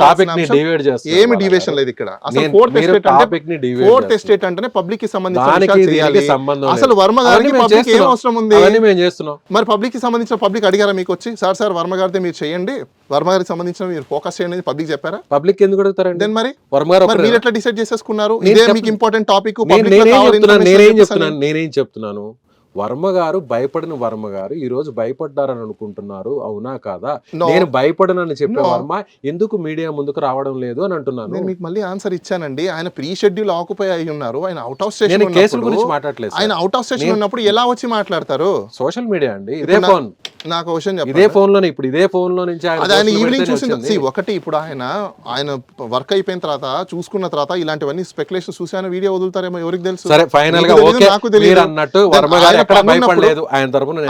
టాపిక్ ని డివైడ్ చేస్తున్నారు. ఏమి డివిజన్ లేదు ఇక్కడ. అసలు ఫోర్త్ ఎస్టేట్ అంటేనే పబ్లిక్ కి సంబంధించిన అసలు వర్మ గారికి పబ్లిక్ ఏం అవసరం ఉంది? మేము చేస్తున్నాం. మరి పబ్లిక్ కి సంబంధించిన పబ్లిక్ అడిగారా మీకు వచ్చి, సార్ వర్మ గారితో మీరు చేయండి, వర్మ గారికి సంబంధించిన మీరు ఫోకస్ చేయండి పబ్లిక్ చెప్పారా? పబ్లిక్ ఎందుకు అడుగుతారండి? మరి వర్మ గారు మీరు ఎట్లా డిసైడ్ చేసేసుకున్నారు? ఇదే మీకు ఇంపార్టెంట్ టాపిక్. నేనేం చెప్తున్నాను, వర్మ గారు భయపడిన వర్మ గారు ఈ రోజు భయపడ్డారని అనుకుంటున్నారు, అవునా కాదా? నేను భయపడనని చెప్పే వర్మ ఎందుకు మీడియా ముందుకు రావడం లేదు అని అంటున్నాను. నేను మీకు మళ్ళీ ఆన్సర్ ఇచ్చానండి. ఆయన ప్రీ షెడ్యూల్ ఆక్యుపై అయి ఉన్నారు, ఆయన అవుట్ ఆఫ్ స్టేషన్. నేను కేసుల గురించి మాట్లాడలేదు. ఆయన అవుట్ ఆఫ్ స్టేషన్ ఉన్నప్పుడు ఎలా వచ్చి మాట్లాడతారు? సోషల్ మీడియా అండి, ఇదే ఫోన్, నాకు క్వశ్చన్ చెప్పండి. ఇదే ఫోన్ లోనే, ఇప్పుడు ఇదే ఫోన్ లో నుంచి ఆయన ఈవినింగ్ చూసింది ఒకటి. ఇప్పుడు ఆయన వర్క్ అయిపోయిన తర్వాత చూసుకున్న తర్వాత ఇలాంటివన్నీ స్పెక్యులేషన్ చూసి ఆయన వీడియో వదులుతారేమో, ఎవరికి తెలుసు? సరే ఫైనల్ గా ఓకే, మీరు అన్నట్టు వర్మ గారు ఎక్కడ భయపడలేదు. ఆయన తరపున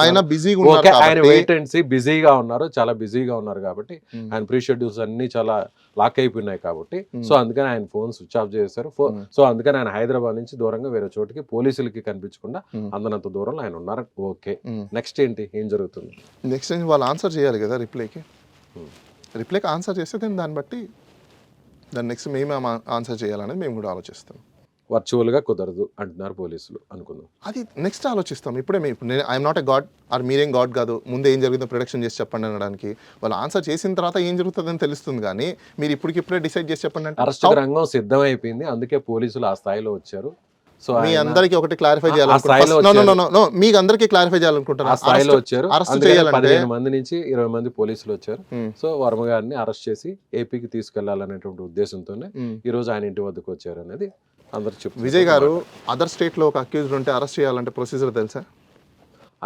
ఆయన బిజీగా ఉన్నారు, ఆయన వెయిట్ అండ్ సీ బిజీగా ఉన్నారు, చాలా బిజీగా ఉన్నారు కాబట్టి ఆయన ప్రీ షెడ్యూల్స్ అన్ని చాలా లాక్ అయిపోయినాయి కాబట్టి సో అందుకని ఆయన ఫోన్ స్విచ్ ఆఫ్ చేశారు. సో అందుకని ఆయన హైదరాబాద్ నుంచి దూరంగా వేరే చోటికి పోలీసులకి కనిపించకుండా అందనంత దూరంలో ఆయన ఉన్నారు. ఓకే, నెక్స్ట్ ఏంటి, ఏం జరుగుతుంది? నెక్స్ట్ వాళ్ళు ఆన్సర్ చేయాలి కదా రిప్లైకి ఆన్సర్ చేస్తే దాన్ని బట్టి దాన్ని నెక్స్ట్ మేము ఆన్సర్ చేయాలనేది మేము కూడా ఆలోచిస్తాం. వర్చువల్గా కుదరదు అంటున్నారు పోలీసులు, అనుకుందాం, అది నెక్స్ట్ ఆలోచిస్తాం. ఇప్పుడే I'm not a god, or మీరేం గాడ్ కాదు, ముందే ఏం జరిగిందో ప్రొడక్షన్ చేసి చెప్పండి అనడానికి. వాళ్ళు ఆన్సర్ చేసిన తర్వాత ఏం జరుగుతుందని తెలుస్తుంది, కానీ మీరు ఇప్పటికిప్పుడే డిసైడ్ చేసి చెప్పండి అంటే అరెస్ట్ రంగం సిద్ధమైపోయింది. అందుకే పోలీసులు ఆ స్థాయిలో వచ్చారు. సో మీ అందరికి ఒకటి క్లారిఫై చేయాలనుకుంటున్నాను, మీకు అందరికీ క్లారిఫై చేయాలనుకుంటున్నాను. ఆ స్థాయిలో వచ్చారు, అరెస్ట్ చేయాలంటే 15 మంది నుంచి 20 మంది పోలీసులు వచ్చారు. సో వర్మ గారిని అరెస్ట్ చేసి ఏపీకి తీసుకెళ్లాలనేటువంటి ఉద్దేశంతోనే ఈ రోజు ఆయన ఇంటి వద్దకు వచ్చారు అనేది అందరు చెప్తారు. విజయ్ గారు, అదర్ స్టేట్ లో ఒక అక్యూజ్డ్ ఉంటే అరెస్ట్ చేయాలంటే ప్రొసీజర్ తెలుసా?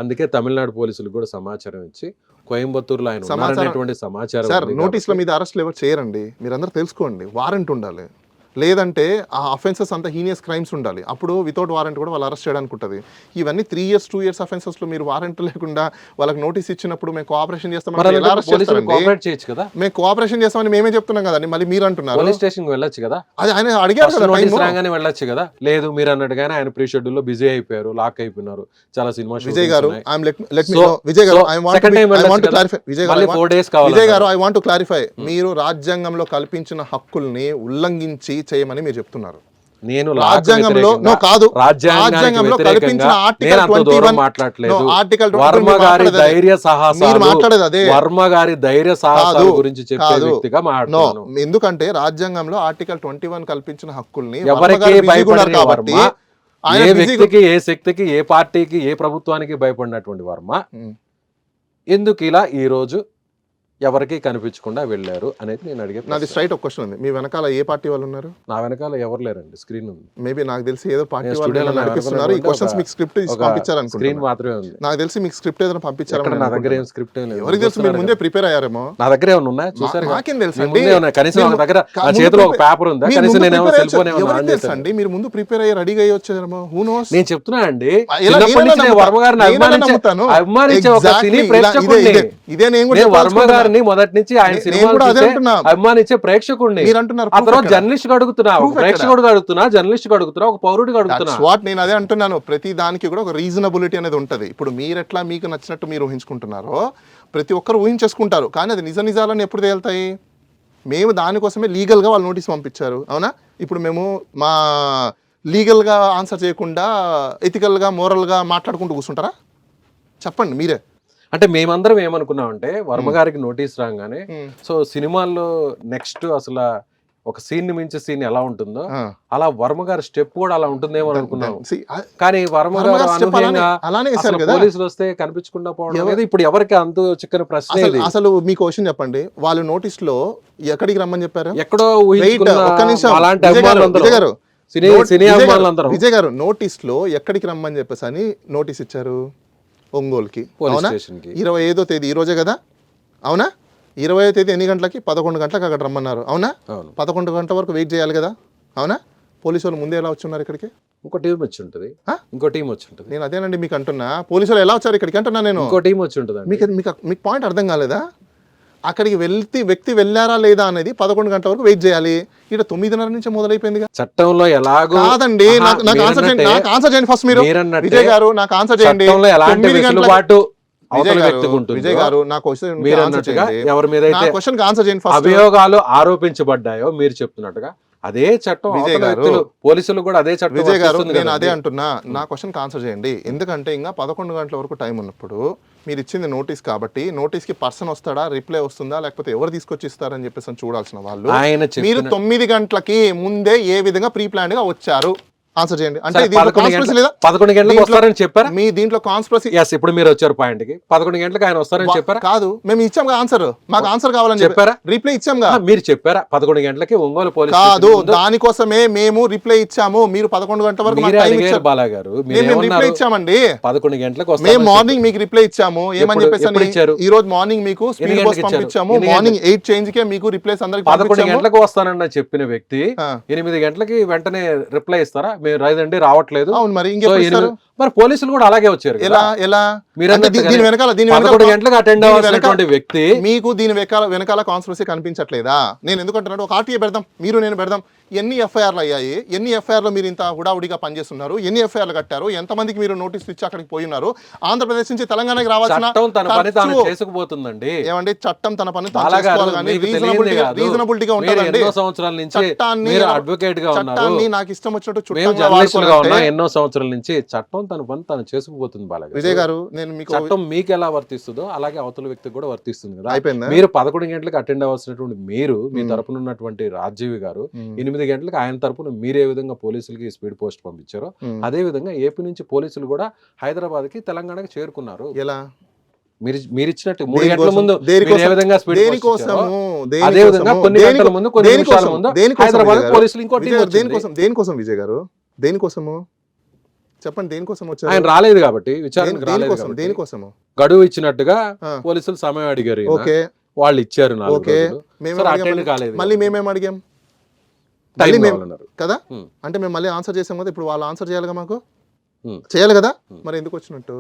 అందుకే తమిళనాడు పోలీసులకు కూడా సమాచారం ఇచ్చి కోయంబత్తూరులో ఆయన ఉన్నటువంటి సమాచారం. సార్ నోటీసుల మీద అరెస్ట్లు ఎవరు చేయరండి, మీరందరూ తెలుసుకోండి. వారెంట్ ఉండాలి, లేదంటే ఆ అఫెన్సెస్ అంతా హీనియస్ క్రైమ్స్ ఉండాలి. అప్పుడు వితౌట్ వారెంట్ కూడా వాళ్ళు అరెస్ట్ చేయడానికి ఉంటుంది. ఇవన్నీ 3 years 2 years అఫెన్సెస్ లో మీరు వారెంట్ లేకుండా వాళ్ళకి నోటీస్ ఇచ్చినప్పుడు మేము కోఆపరేషన్ చేస్తామని మేము కోఆపరేషన్ చేస్తామని మేమే చెప్తున్నాం కదండి. మళ్ళీ మీరు అంటున్నారు పోలీస్ స్టేషన్ వెళ్ళొచ్చు కదా, అది ఆయన అడిగారు కదా, రాగానే వెళ్ళొచ్చు కదా. లేదు మీరు అన్నట్టుగానే ఆయన ప్రీ షెడ్యూల్ లో బిజీ అయిపోయారు, లాక్ అయిపోయినారు, చాలా సినిమా. విజయ్ గారు, ఐ వాంట్ టు క్లారిఫై, మీరు రాజ్యాంగంలో కల్పించిన హక్కుల్ని ఉల్లంఘించి చేయమని మీరు చెప్తున్నారు. నేను రాజ్యాంగంలో రాజ్యాంగంలో కల్పించిన ఆర్టికల్ 21 మాట్లాడలేదు. ఆర్టికల్ వర్మ గారి ధైర్య మీరు మాట్లాడేది అదే. వర్మ గారి ధైర్య సాహసాల గురించి చెప్పే వ్యక్తిగా మాట్లాడుతున్నాను. ఎందుకంటే రాజ్యాంగంలో ఆర్టికల్ 21 కల్పించిన హక్కుల్ని ఎవరికి భయపడని వర్మ, ఏ వ్యక్తికి, ఏ శక్తికి, ఏ పార్టీకి, ఏ ప్రభుత్వానికి భయపడినటువంటి వర్మ ఎందుకు ఇలా ఈ రోజు ఎవరికి కనిపించకుండా వెళ్ళారు అనేది నేను అడిగే నాది స్ట్రైట్ ఒక క్వశ్చన్ ఉంది. మీ వెనకాల ఏ పార్టీ వాళ్ళు ఉన్నారు? నా వెనకాల ఎవరు లేరండి, స్క్రీన్ ఉంది. మేబీ నాకు తెలిసి ఏదో పార్టీ నేను వాళ్ళు స్టూడియోలో నడిపిస్తున్నారు. ఈ క్వశ్చన్స్ మీకు స్క్రిప్ట్ పంపించారు స్క్రీన్ మాత్రమే ఉంది. నాకు తెలిసి మీకు స్క్రిప్ట్ ఏదైనా పంపించారు. నా దగ్గర ఏం స్క్రిప్ట్ ఏం లేదు. ఎవరికి తెలుసు, మీరు ముందే ప్రిపేర్ అయ్యారేమో. నా దగ్గర ఏమైనా ఉన్నాయా చూసారు? నాకేం తెలుసు మీ ముందే ఉన్నాయి. కనీసం నా దగ్గర నా చేతిలో ఒక పేపర్ ఉందా? కనీసం నేను సెల్ ఫోన్ ఏమైనా ఆన్ చేశాను అండి. మీరు ముందు ప్రిపేర్ అయ్యి రెడీగా అయ్యి వచ్చారేమో. Who knows. నేను చెప్తున్నా అండి, చిన్నప్పటి నుంచి నేను వర్మ గారిని అభిమానించే ఒక సినీ ప్రేక్షకుడిని. ఇదే నేను నేను వర్మ గారిని మొదటి నుంచి ఆయన సినిమాలు అభిమానించే ప్రేక్షకుడిని. మీరు అంటున్నారు ఆ తర్వాత జర్నలిస్ట్ అడుగుతున్నా, ప్రేక్షకుడు అడుగుతున్నా, జర్నలిస్ట్ అడుగుతున్నా, ఒక పౌరుడికి అడుగుతున్నా. వాట్ నేను అదే అంటున్నాను. ప్రతి దానికి కూడా ఒక రీజనబిలిటీ అనేది ఉంటది. ఇప్పుడు మీరు ఎట్లా మీకు నచ్చినట్టు మీరు ఊహించుకుంటున్నారో ప్రతి ఒక్కరు ఊహించేసుకుంటారు. కానీ అది నిజాలని ఎప్పుడు తేలుతాయి? మేము దానికోసమే లీగల్గా వాళ్ళు నోటీస్ పంపించారు, అవునా? ఇప్పుడు మేము మా లీగల్గా ఆన్సర్ చేయకుండా ఎథికల్గా మోరల్గా మాట్లాడుకుంటూ కూర్చుంటారా? చెప్పండి మీరే. అంటే మేమందరం ఏమనుకున్నామంటే వర్మ గారికి నోటీస్ రాగానే సో సినిమాల్లో నెక్స్ట్ అసలు ఒక సీన్ ని మించి సీన్ ఎలా ఉంటుందో అలా వర్మ గారి స్టెప్ కూడా అలా ఉంటుందేమో అనుకున్నాం. కానీ వర్మ గారు పోలీసులు వస్తే కనిపించకుండా పోవడం అనేది ఇప్పుడు ఎవరికి అంత చిక్కని ప్రశ్న. అసలు మీకు క్వశ్చన్ చెప్పండి, వాళ్ళు నోటీస్ లో ఎక్కడికి రమ్మని చెప్పారు? ఎక్కడో విజయ్ గారు నోటీస్ లో ఎక్కడికి రమ్మని చెప్పేసి అని నోటీస్ ఇచ్చారు? ఒంగోలుకి. 25వ తేదీ ఈ రోజే కదా, అవునా? 20వ తేదీ ఎన్ని గంటలకి? 11 గంటలకు అక్కడ రమ్మన్నారు, అవునా? 11 గంటల వరకు వెయిట్ చేయాలి కదా, అవునా? పోలీసు వాళ్ళు ముందే ఎలా వచ్చున్నారు ఇక్కడికి? ఇంకో టీం వచ్చి ఉంటుంది, ఇంకో టీం వచ్చి ఉంటుంది. నేను అదేనండి మీకు అంటున్నా, పోలీసు వాళ్ళు ఎలా వచ్చారు ఇక్కడికి అంటున్నా నేను. ఇంకో టీం వచ్చి ఉంటుంది. మీకు పాయింట్ అర్థం కాలేదా? అక్కడికి వ్యక్తి వెళ్ళారా లేదా అనేది 11 గంటల వరకు వెయిట్ చేయాలి. ఇక్కడ 9:30 నుంచి మొదలైపోయింది. చట్టంలో ఎలాగో కాదండి. నాకు ఆన్సర్ చేయండి ఫస్ట్ మీరు. విజయ్ గారు నాకు ఆన్సర్ చేయండి. విజయ్ గారు నా క్వశ్చన్ ఎవరి మీద ఆన్సర్ చేయండి. అభియోగాలు ఆరోపించబడ్డాయో మీరు చెప్తున్నట్టుగా అదే చట్టం పోలీసులు కూడా అదే చట్టం. విజయ్ గారు నేను అదే అంటున్నా, నా క్వశ్చన్ ఆన్సర్ చేయండి. ఎందుకంటే ఇంకా 11 గంటల వరకు టైం ఉన్నప్పుడు మీరు ఇచ్చింది నోటీస్ కాబట్టి నోటీస్ కి పర్సన్ వస్తాడా, రిప్లై వస్తుందా, లేకపోతే ఎవరు తీసుకొచ్చి ఇస్తారని చెప్పేసి చూడాల్సిన వాళ్ళు మీరు 9 గంటలకి ముందే ఏ విధంగా ప్రీ ప్లాన్ గా వచ్చారు? ఆన్సర్ చేయండి. అంటే 11 గంటలకు వస్తారని చెప్పారా? మీ దీంట్లో కాన్స్పిరసీ. ఇప్పుడు మీరు వచ్చారు పాయింట్ కి 11 గంటలకు ఆయన వస్తారని చెప్పారా? కాదు, మేము ఇచ్చాం ఆన్సర్. మాకు ఆన్సర్ కావాలని చెప్పారా? రిప్లై ఇచ్చాం. మీరు చెప్పారా 11 గంటలకి ఒంగోలు పోలీస్? కాదు, దానికోసమే మేము రిప్లై ఇచ్చాము. మీరు 11 గంటల వరకు బాలా గారు రిప్లై ఇచ్చామండి. 11 గంటలకు మేము మార్నింగ్ మీకు రిప్లై ఇచ్చాము. ఏమని చెప్పేసి ఈ రోజు మార్నింగ్ మీకు స్పీడ్ పోస్ట్ పంపించాము. మార్నింగ్ 8 చేంజ్ కే మీకు రిప్లైస్ అందరికి 11 గంటలకు వస్తానన్న చెప్పిన వ్యక్తి 8 గంటలకి వెంటనే రిప్లై ఇస్తారా? మీరు రాదండి రావట్లేదు. అవును, మరి ఇంకెప్పుడు? మరి పోలీసులు కూడా అలాగే వచ్చారు. ఎలా దీని వెనకాల 11 గంటలకు అటెండ్ అవ్వాల్సినటువంటి వ్యక్తి మీకు దీని వెనకాల కాన్స్పిరసీ కనిపించట్లేదా? నేను ఎందుకంటున్నాడు, ఒక ఆర్టీఏ పెడదాం, మీరు నేను పెడదాం. ఎన్ని ఎఫ్ఐఆర్లు అయ్యాయి? ఎన్ని ఎఫ్ఐఆర్లు మీరు ఇంత హుడావుడిగా పనిచేస్తున్నారు? ఎన్ని ఎఫ్ఐఆర్లు కట్టారు? ఎంతమందికి మీరు నోటీసులు ఇచ్చి అక్కడికి పోయినారు? ఆంధ్రప్రదేశ్ నుంచి తెలంగాణకి రావాల్సిన చేసుకుపోతుందండి. ఏమండి, చట్టం తన పని రీజనబిలిటీగా ఉంటుందండి. ఎన్నో సంవత్సరాల నుంచి అడ్వకేట్ గా ఉన్నారు, నాకు ఇష్టం వచ్చినట్టు ఎన్నో సంవత్సరాల నుంచి చట్టం తన పని తను చేసుకుపోతుంది. బాగా విజయ్ గారు, నేను మీకు చట్టం మీకు ఎలా వర్తిస్తుందో అలాగే అవతల వ్యక్తికి కూడా వర్తిస్తుంది కదా. మీరు 11 గంటలకు అటెండ్ అవ్వాల్సినటువంటి మీరు, మీ తరపున ఉన్నటువంటి రాజీవి గారు 8 గంటలకు ఆయన తరపున మీరు ఏ విధంగా పోలీసులకి స్పీడ్ పోస్ట్ పంపించారో అదే విధంగా ఏపీ నుంచి పోలీసులు కూడా హైదరాబాద్ కి తెలంగాణకి చేరుకున్నారు. ఎలా? మీరు ఇచ్చినట్టు 3 గంటల ముందు ఏ విధంగా స్పీడ్ పోస్ట్ అదే విధంగా కొన్ని గంటల ముందు కొన్ని నిమిషాల ముందు హైదరాబాద్ పోలీసులు ఇంకో టీం వచ్చింది. దేనికోసం విజయ్ గారు? దేనికోసము చెప్పండి. దేనికోసం వచ్చారు? ఆయన రాలేదు కాబట్టి విచారణకు రాలేదు. దేనికోసము? గడువు ఇచ్చినట్టుగా పోలీసులు సమయం అడిగారు. ఓకే, వాళ్ళు ఇచ్చారు. మళ్ళీ మేమేం అడిగాం కదా? అంటే మేము మళ్ళీ ఆన్సర్ చేసాం కదా. ఇప్పుడు వాళ్ళు ఆన్సర్ చేయాలిగా, మాకు చేయాలి కదా. మరి ఎందుకు వచ్చినట్టు?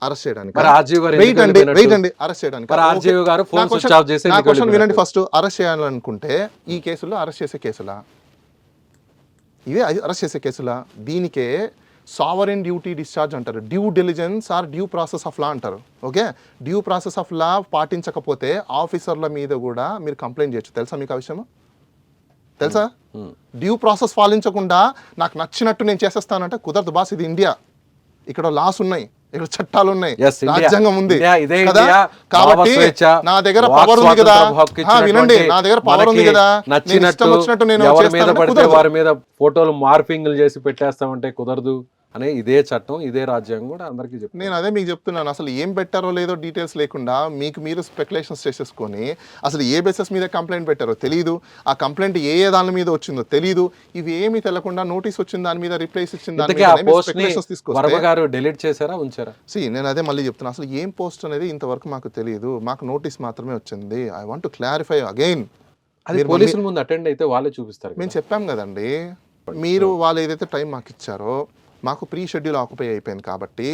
అరెస్ట్ చేయడానికి. అరెస్ట్ చేయడానికి వినండి ఫస్ట్. అరెస్ట్ చేయాలనుకుంటే ఈ కేసులో అరెస్ట్ చేసే కేసులా? ఇవే అరెస్ట్ చేసే కేసులా? దీనికే సావరెన్ డ్యూటీ డిశ్చార్జ్ అంటారు. Due diligence or due process of law అంటారు. Okay, due process of law పాటించకపోతే ఆఫీసర్ల మీద కూడా మీరు కంప్లైంట్ చేయొచ్చు. తెలుసా మీకు ఆ విషయం? తెలుసా? డ్యూ ప్రాసెస్ పాలించకుండా నాకు నచ్చినట్టు నేను చేసేస్తానంటే కుదరదు బాస్. ఇది ఇండియా, ఇక్కడ లాస్ ఉన్నాయి, ఇక్కడ చట్టాలు ఉన్నాయి, రాజ్యాంగం ఉంది కదా. కాబట్టి నా దగ్గర పవర్ ఉంది కదా. వినండి, నా దగ్గర పవర్ ఉంది కదా. నచ్చినట్టు నేను వారి మీద ఫోటోలు మార్పింగ్లు చేసి పెట్టేస్తామంటే కుదరదు. అనే ఇదే చట్టం ఇదే రాజ్యాంగం కూడా అందరికీ చెప్తాను. నేను అదే మీకు చెప్తున్నాను, అసలు ఏం పెట్టారో లేదో డీటెయిల్స్ లేకుండా మీకు మీరు స్పెక్యులేషన్స్ చేసేసుకొని అసలు ఏ బేసిస్ మీద కంప్లైంట్ పెట్టారో తెలియదు, ఆ కంప్లైంట్ ఏ దాని మీద వచ్చిందో తెలియదు, ఇవి ఏమీ తెలకుండా నోటీస్ వచ్చిన దాని మీద రిప్లైస్ ఇచ్చిన దాని ఇంతకీ ఆ మీద పోస్ట్ ని తీసుకొస్తే వర్మ గారు డిలీట్ చేశారా ఉంచారా? నేను అదే మళ్ళీ చెప్తున్నా, అసలు ఏం పోస్ట్ అనేది ఇంతవరకు మాకు తెలియదు, మాకు నోటీస్ మాత్రమే వచ్చింది. I want to clarify again. అది పోలీసుల ముందు అటెండ్ అయితే వాళ్ళే చూపిస్తారు. మేము చెప్పాం కదండి, మీరు వాళ్ళు ఏదైతే టైం మాకు ఇచ్చారో మాకు ప్రీ షెడ్యూల్ ఆక్యుపై అయిపోయింది కాబట్టి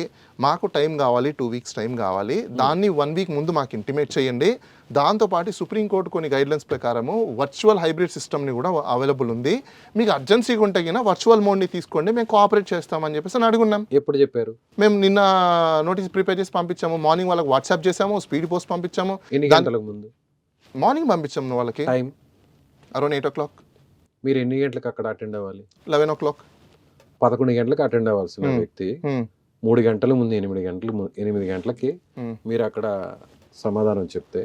మాకు టైం కావాలి, 2 weeks టైం కావాలి, దాన్ని 1 week ముందు మాకు ఇంటిమేట్ చేయండి. దాంతోపాటు సుప్రీంకోర్టు కొన్ని గైడ్లైన్స్ ప్రకారము వర్చువల్ హైబ్రిడ్ సిస్టమ్ని కూడా అవైలబుల్ ఉంది, మీకు అర్జెన్సీగా ఉంటే కినా వర్చువల్ మోడ్ని తీసుకోండి, మేము కోఆపరేట్ చేస్తామని చెప్పేసి అడుగున్నాం. ఎప్పుడు చెప్పారు? మేము నిన్న నోటీస్ ప్రిపేర్ చేసి పంపించాము, మార్నింగ్ వాళ్ళకి వాట్సాప్ చేసాము, స్పీడ్ పోస్ట్ పంపించాము. ఎన్ని గంటలకు ముందు? మార్నింగ్ పంపించాము వాళ్ళకి, టైం అరౌండ్ 8 o'clock. మీరు ఎన్ని గంటలకు అక్కడ అటెండ్ అవ్వాలి? 11 o'clock. 11 గంటలకు అటెండ్ అవ్వాల్సిన వ్యక్తి 3 గంటల ముందు 8 గంటలకి మీరు అక్కడ సమాధానం చెప్తే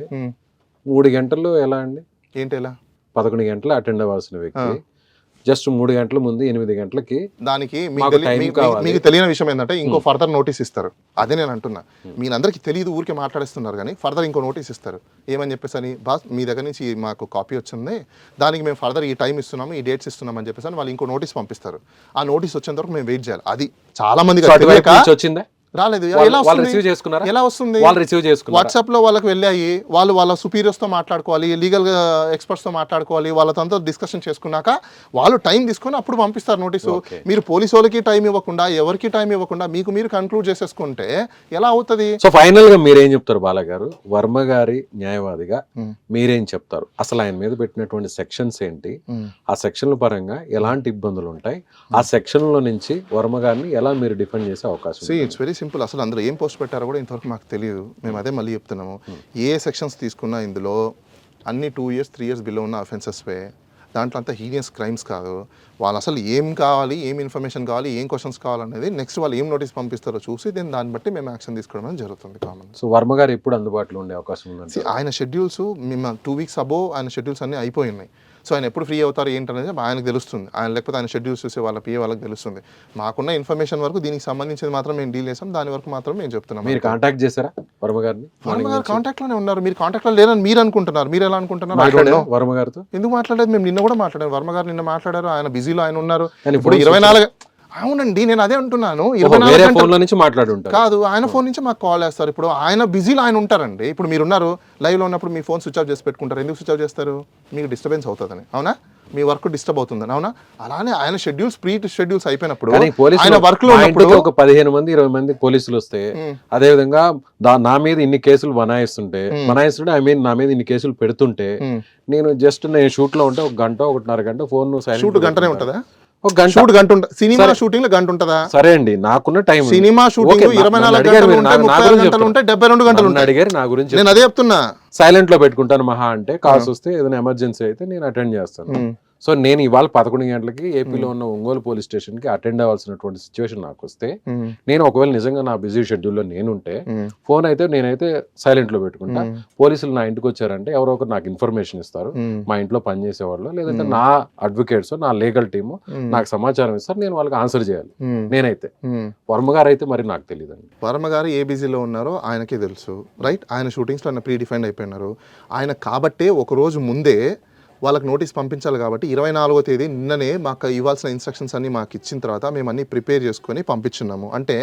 3 గంటల్లో ఎలా అండి? ఏంటి ఎలా? 11 గంటలు అటెండ్ అవ్వాల్సిన వ్యక్తి జస్ట్ 3 గంటల ముందు 8 గంటలకి దానికి మీకు తెలియని విషయం ఏంటంటే ఇంకో ఫర్దర్ నోటీస్ ఇస్తారు. అదే నేను అంటున్నా, మీరందరికీ తెలియదు, ఊరికే మాట్లాడేస్తున్నారు కానీ ఫర్దర్ ఇంకో నోటీస్ ఇస్తారు. ఏమని చెప్పేసి అని, బాస్ మీ దగ్గర నుంచి మాకు కాపీ వచ్చింది, దానికి మేము ఫర్దర్ ఈ టైం ఇస్తున్నాము, ఈ డేట్స్ ఇస్తున్నాం అని చెప్పేసి వాళ్ళు ఇంకో నోటీస్ పంపిస్తారు. ఆ నోటీస్ వచ్చేంత వరకు మేము వెయిట్ చేయాలి. అది చాలా మంది వచ్చిందా? రాలేదు. ఎలా వస్తుంది? వాట్సాప్ లో వాళ్ళకి వెళ్ళాయి, వాళ్ళు వాళ్ళ సుపీరియర్స్ తో మాట్లాడుకోవాలి, లీగల్ ఎక్స్పర్ట్స్ తో మాట్లాడుకోవాలి, వాళ్ళతో డిస్కషన్ చేసుకున్నాక వాళ్ళు టైం తీసుకొని అప్పుడు పంపిస్తారు నోటీసు. మీరు పోలీసు వాళ్ళకి టైం ఇవ్వకుండా, ఎవరికి టైం ఇవ్వకుండా మీకు మీరు కన్క్లూడ్ చేసేసుకుంటే ఎలా అవుతుంది? సో ఫైనల్ గా మీరేం చెప్తారు బాలా గారు, వర్మ గారి న్యాయవాదిగా మీరేం చెప్తారు? అసలు ఆయన మీద పెట్టినటువంటి సెక్షన్స్ ఏంటి, ఆ సెక్షన్ల పరంగా ఎలాంటి ఇబ్బందులు ఉంటాయి, ఆ సెక్షన్ లో నుంచి వర్మ గారిని ఎలా మీరు డిఫెండ్ చేసే అవకాశం? It's very simple. అసలు అందులో ఏం పోస్ట్ పెట్టారో కూడా ఇంతవరకు మాకు తెలియదు. మేము అదే మళ్ళీ చెప్తున్నాము, ఏ సెక్షన్స్ తీసుకున్నా ఇందులో అన్ని 2 years 3 years బిలో ఉన్న అఫెన్సెస్వే. దాంట్లో అంతా హీనియస్ క్రైమ్స్ కాదు. వాళ్ళు అసలు ఏం కావాలి, ఏం ఇన్ఫర్మేషన్ కావాలి, ఏం క్వశ్చన్స్ కావాలనేది నెక్స్ట్ వాళ్ళు ఏం నోటీస్ పంపిస్తారో చూసి దాన్ని బట్టి మేము యాక్షన్ తీసుకోవడం జరుగుతుంది. కామన్. సో వర్మ గారు ఎప్పుడు అందుబాటులో ఉండే అవకాశం ఉంది? ఆయన షెడ్యూల్స్ మేము 2 weeks అబోవ్ ఆయన షెడ్యూల్స్ అన్నీ అయిపోయినాయి. సో ఆయన ఎప్పుడు ఫ్రీ అవుతారు ఏంటనేది ఆయనకు తెలుస్తుంది. ఆయన లేకపోతే ఆయన షెడ్యూల్స్ చూసే వాళ్ళ పిఏ వాళ్ళకి తెలుస్తుంది. మాకున్న ఇన్ఫర్మేషన్ వరకు దీనికి సంబంధించింది మాత్రం మేము డీల్ చేసాం, దాని వరకు మాత్రం మేము చెప్తున్నాం. మీరు కాంటాక్ట్ చేశారా వర్మ గారిని? వర్మ గారు కాంటాక్ట్ లోనే ఉన్నారు. మీరు కాంటాక్ట్ లో లేరని మీరు అనుకుంటున్నారు. మీరు ఎలా అనుకుంటున్నారు? వర్మ గారితో ఎందుకు మాట్లాడలేదు? మేము నిన్న కూడా మాట్లాడారు. వర్మ గారు నిన్న మాట్లాడారు. ఆయన బిజీలో ఆయన ఉన్నారు. ఇప్పుడు 24. అవునండి, నేను అదే అంటున్నాను. 24 ఫోన్ నుంచి మాట్లాడుంటారు కాదు, ఆయన ఫోన్ నుంచి మాకు కాల్ చేస్తారు. ఇప్పుడు ఆయన బిజీలో ఆయన ఉంటారండి. ఇప్పుడు మీరు ఉన్నారు లైవ్ లో ఉన్నప్పుడు మీ ఫోన్ స్విచ్ ఆఫ్ చేసి పెట్టుకుంటారు. ఎందుకు స్విచ్ ఆఫ్ చేస్తారు? మీకు డిస్టర్బెన్స్ అవుతుందని, అవునా? మీ వర్క్ డిస్టర్బ్ అవుతుందని, అవునా? అలానే ఆయన షెడ్యూల్స్ ప్రీ షెడ్యూల్స్ అయిపోయినప్పుడు ఆయన వర్క్ లో ఒక 15 మంది 20 మంది పోలీసులు వస్తే, అదే విధంగా నా మీద ఇన్ని కేసులు బనాయిస్తుంటే ఐ మీన్ నా మీద ఇన్ని కేసులు పెడుతుంటే, నేను జస్ట్ నేను షూట్ లో ఉంటే 1 గంట 1.5 గంట ఫోన్ షూట్ గంటనే ఉంటుందా? గంట సినిమా షూటింగ్ లో గంట ఉంటుందా? సరే అండి, నాకున్న టైం సినిమా షూటింగ్ 24 గంటలు ఉంటాయి, 36 గంటలు ఉంటాయి, 72 గంటలు ఉంటాయి. అడిగారు నా గురించి, నేను అదే చెప్తున్నా. సైలెంట్ లో పెట్టుకుంటాను మహా అంటే, కాల్స్ వస్తే ఏదైనా ఎమర్జెన్సీ అయితే నేను అటెండ్ చేస్తాను. సో నేను ఇవాళ 11 గంటలకి ఏపీలో ఉన్న ఒంగోలు పోలీస్ స్టేషన్ కి అటెండ్ అవ్వాల్సినటువంటి సిచ్యువేషన్ నాకు వస్తే, నేను ఒకవేళ నిజంగా నా బిజీ షెడ్యూల్లో నేనుంటే ఫోన్ అయితే నేనైతే సైలెంట్ లో పెట్టుకుంటా. పోలీసులు నా ఇంటికి వచ్చారంటే ఎవరో ఒకరు నాకు ఇన్ఫర్మేషన్ ఇస్తారు, మా ఇంట్లో పనిచేసేవాళ్ళు లేదంటే నా అడ్వకేట్స్ నా లీగల్ టీము నాకు సమాచారం ఇస్తారు, నేను వాళ్ళకి ఆన్సర్ చేయాలి. నేనైతే వర్మ గారు అయితే మరి నాకు తెలియదండి. వర్మ గారు ఏ బిజీలో ఉన్నారో ఆయనకే తెలుసు, రైట్? ఆయన షూటింగ్స్ లో ఆయన ప్రీ డిఫైన్డ్ అయిపోయినారు. ఆయన కాబట్టే ఒక రోజు ముందే వాళ్ళకి నోటీస్ పంపించాలి కాబట్టి 24వ తేదీ నిన్ననే మాకు ఇవ్వాల్సిన ఇన్స్ట్రక్షన్స్ అన్ని మాకు ఇచ్చిన తర్వాత మేము అన్ని ప్రిపేర్ చేసుకొని పంపించున్నాము. అంటే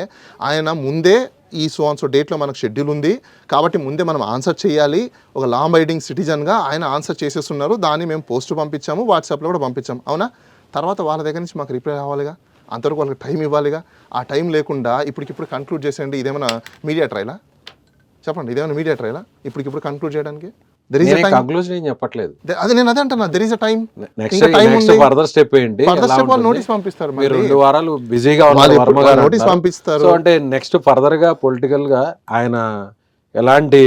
ఆయన ముందే ఈ సో డేట్లో మనకు షెడ్యూల్ ఉంది కాబట్టి ముందే మనం ఆన్సర్ చేయాలి. ఒక లా అబైడింగ్ సిటిజన్గా ఆయన ఆన్సర్ చేసేస్తున్నారు. దాన్ని మేము పోస్ట్ పంపించాము, వాట్సాప్లో కూడా పంపించాము, అవునా? తర్వాత వాళ్ళ దగ్గర నుంచి మాకు రిప్లై రావాలిగా, అంతవరకు వాళ్ళకి టైం ఇవ్వాలిగా. ఆ టైం లేకుండా ఇప్పటికిప్పుడు కన్క్లూడ్ చేసేయండి. ఇదేమైనా మీడియా ట్రైలా? చెప్పండి, ఇదేమైనా మీడియా ట్రైలా ఇప్పటికిప్పుడు కన్క్లూడ్ చేయడానికి? చెప్పట్లేదు. అదే నేను అదే అంటున్నా, there is a time. Further step ఏంటి? నోటీస్ పంపిస్తారు, 2 వారాలు బిజీగా నోటీస్ పంపిస్తారు. అంటే నెక్స్ట్ ఫర్దర్ గా పొలిటికల్ గా ఆయన ఎలాంటి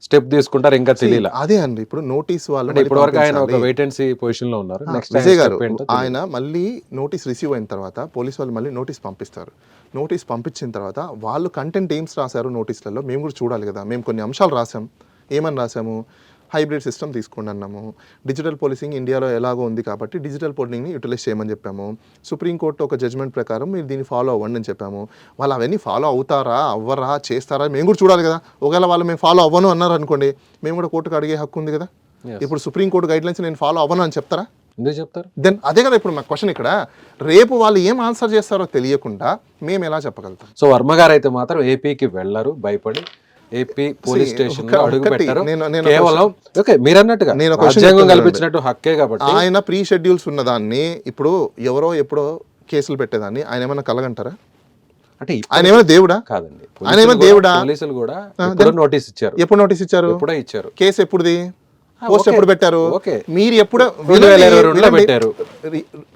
స్టెప్ తీసుకుంటారు ఇంకా తెలియదు. అదే అండి, ఇప్పుడు నోటీస్ వాళ్ళు ఇప్పటి వరకు ఆయన ఒక వెయిట్ అండ్ సీ పొజిషన్ లో ఉన్నారు. విజయ్ గారు ఆయన మళ్ళీ నోటీస్ రిసీవ్ అయిన తర్వాత పోలీస్ వాళ్ళు మళ్ళీ నోటీస్ పంపిస్తారు. నోటీస్ పంపించిన తర్వాత వాళ్ళు కంటెంట్ ఏమ్స్ రాశారు నోటీస్లలో మేము కూడా చూడాలి కదా. మేము కొన్ని అంశాలు రాసాం. ఏమని రాసాము? హైబ్రిడ్ సిస్టమ్ తీసుకోండి అన్నాము. డిజిటల్ పోలీసింగ్ ఇండియాలో ఎలాగో ఉంది కాబట్టి డిజిటల్ పోలింగ్ని యూటిలైజ్ చేయమని చెప్పాము. సుప్రీంకోర్టు ఒక జడ్జ్మెంట్ ప్రకారం మీరు దీన్ని ఫాలో అవ్వండి అని చెప్పాము. వాళ్ళు అవన్నీ ఫాలో అవుతారా అవ్వరా చేస్తారా మేము కూడా చూడాలి కదా. ఒకవేళ వాళ్ళు మేము ఫాలో అవ్వను అన్నారు అనుకోండి, మేము కూడా కోర్టుకు అడిగే హక్కు ఉంది కదా. ఇప్పుడు సుప్రీంకోర్టు గైడ్లైన్స్ నేను ఫాలో అవ్వను అని చెప్తారా? ఎందుకు చెప్తారు? దెన్ అదే కదా ఇప్పుడు మా క్వశ్చన్ ఇక్కడ. రేపు వాళ్ళు ఏం ఆన్సర్ చేస్తారో తెలియకుండా మేము ఎలా చెప్పగలుగుతాం? సో వర్మ గారు అయితే మాత్రం ఏపీకి వెళ్ళరు, భయపడి ఏపీ పోలీస్ స్టేషన్ లో అడుగు పెట్టారు. కేవలం ఓకే మీరు అన్నట్టుగా రాజ్యాంగం కల్పించినట్టు హక్కే కాబట్టి ఆయన ప్రీ షెడ్యూల్స్ ఉన్నదాన్ని ఇప్పుడు ఎవరో ఎప్పుడో కేసులు పెట్టేదాన్ని ఆయన ఏమైనా కలగంటారా? అంటే ఆయన ఏమైనా దేవుడా? కాదండి, ఆయన ఏమైనా దేవుడా? పోలీసులు కూడా నోటీస్ ఇచ్చారు. ఎప్పుడు నోటీస్ ఇచ్చారు? ఎప్పుడో ఇచ్చారు. కేసు ఎప్పుడుది? పోస్ట్ ఎప్పుడు పెట్టారు? మీరు ఎప్పుడు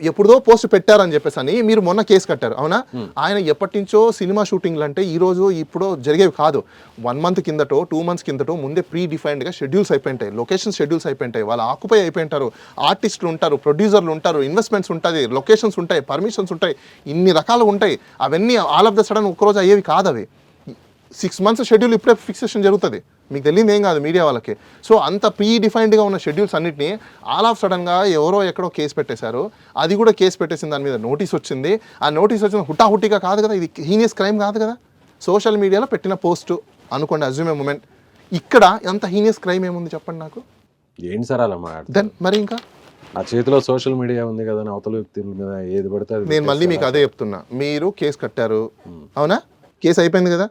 ఎప్పుడుదో పోస్ట్ పెట్టారని చెప్పేసి అని మీరు మొన్న కేసు కట్టారు అవునా? ఆయన ఎప్పటి నుంచో సినిమా షూటింగ్లు అంటే ఈ రోజు ఇప్పుడు జరిగేవి కాదు. 1 month కిందటో 2 months కిందటో ముందే ప్రీ డిఫైన్డ్గా షెడ్యూల్స్ అయిపోయింటాయి, లొకేషన్ షెడ్యూల్స్ అయిపోయింటాయి, వాళ్ళు ఆక్యుపై అయిపోయింటారు, ఆర్టిస్టులు ఉంటారు, ప్రొడ్యూసర్లు ఉంటారు, ఇన్వెస్ట్మెంట్స్ ఉంటుంది, లొకేషన్స్ ఉంటాయి, పర్మిషన్స్ ఉంటాయి, ఇన్ని రకాలు ఉంటాయి. అవన్నీ ఆల్ ఆఫ్ ద సడన్ ఒక్కరోజు అయ్యేవి కాదు. అవి 6 months షెడ్యూల్ ఇప్పుడే ఫిక్సేషన్ జరుగుతుంది. మీకు తెలియదు ఏం కాదు మీడియా వాళ్ళకి. సో అంత ప్రీ డిఫైన్డ్గా ఉన్న షెడ్యూల్స్ అన్నింటినీ ఆల్ ఆఫ్ సడన్గా ఎవరో ఎక్కడో కేసు పెట్టేశారు. అది కూడా కేసు పెట్టేసిన దాని మీద నోటీస్ వచ్చింది. ఆ నోటీస్ వచ్చిన హుటాహుటిగా కాదు కదా, ఇది హీనియస్ క్రైమ్ కాదు కదా. సోషల్ మీడియాలో పెట్టిన పోస్టు అనుకోండి, అజ్యూమ్ ఏ మూమెంట్. ఇక్కడ ఎంత హీనియస్ క్రైమ్ ఏముంది చెప్పండి నాకు? ఏంటి సార్ అలా మాట? దెన్ మరి ఇంకా ఆ చేతిలో సోషల్ మీడియా ఉంది కదా, అవతల వ్యక్తుల మీద ఏది పడితే నేను మళ్ళీ మీకు అదే చెప్తున్నా. మీరు కేసు కట్టారు అవునా, కేసు అయిపోయింది కదా,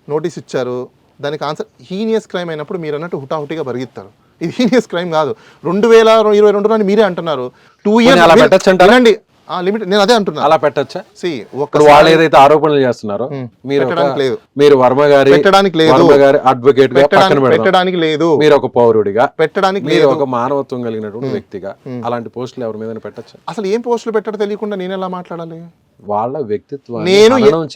నోటీస్ ఇచ్చారు, దానికి ఆన్సర్ హీనియస్ క్రైమ్ అయినప్పుడు మీరు అన్నట్టు హుటాహుటిగా పరిగెత్తారు. ఇది హీనియస్ క్రైమ్ కాదు. 2022 అని మీరే అంటున్నారు. 2 years అండి లిమిట్. నేను అదే అంటున్నా, అలా పెట్టచ్చా? వాళ్ళు ఏదైతే ఆరోపణలు చేస్తున్నారో మీరు వర్మ గారి పెట్టడానికి లేదు, అడ్వకేట్ పెట్టడానికి లేదు, మీరు ఒక పౌరుడిగా పెట్టడానికి మీరు ఒక మానవత్వం కలిగినటువంటి వ్యక్తిగా అలాంటి పోస్టులు ఎవరి మీద పెట్టచ్చా? అసలు ఏం పోస్టులు పెట్టడం తెలియకుండా నేను ఎలా మాట్లాడాలి? వాళ్ళ వ్యక్తిత్వం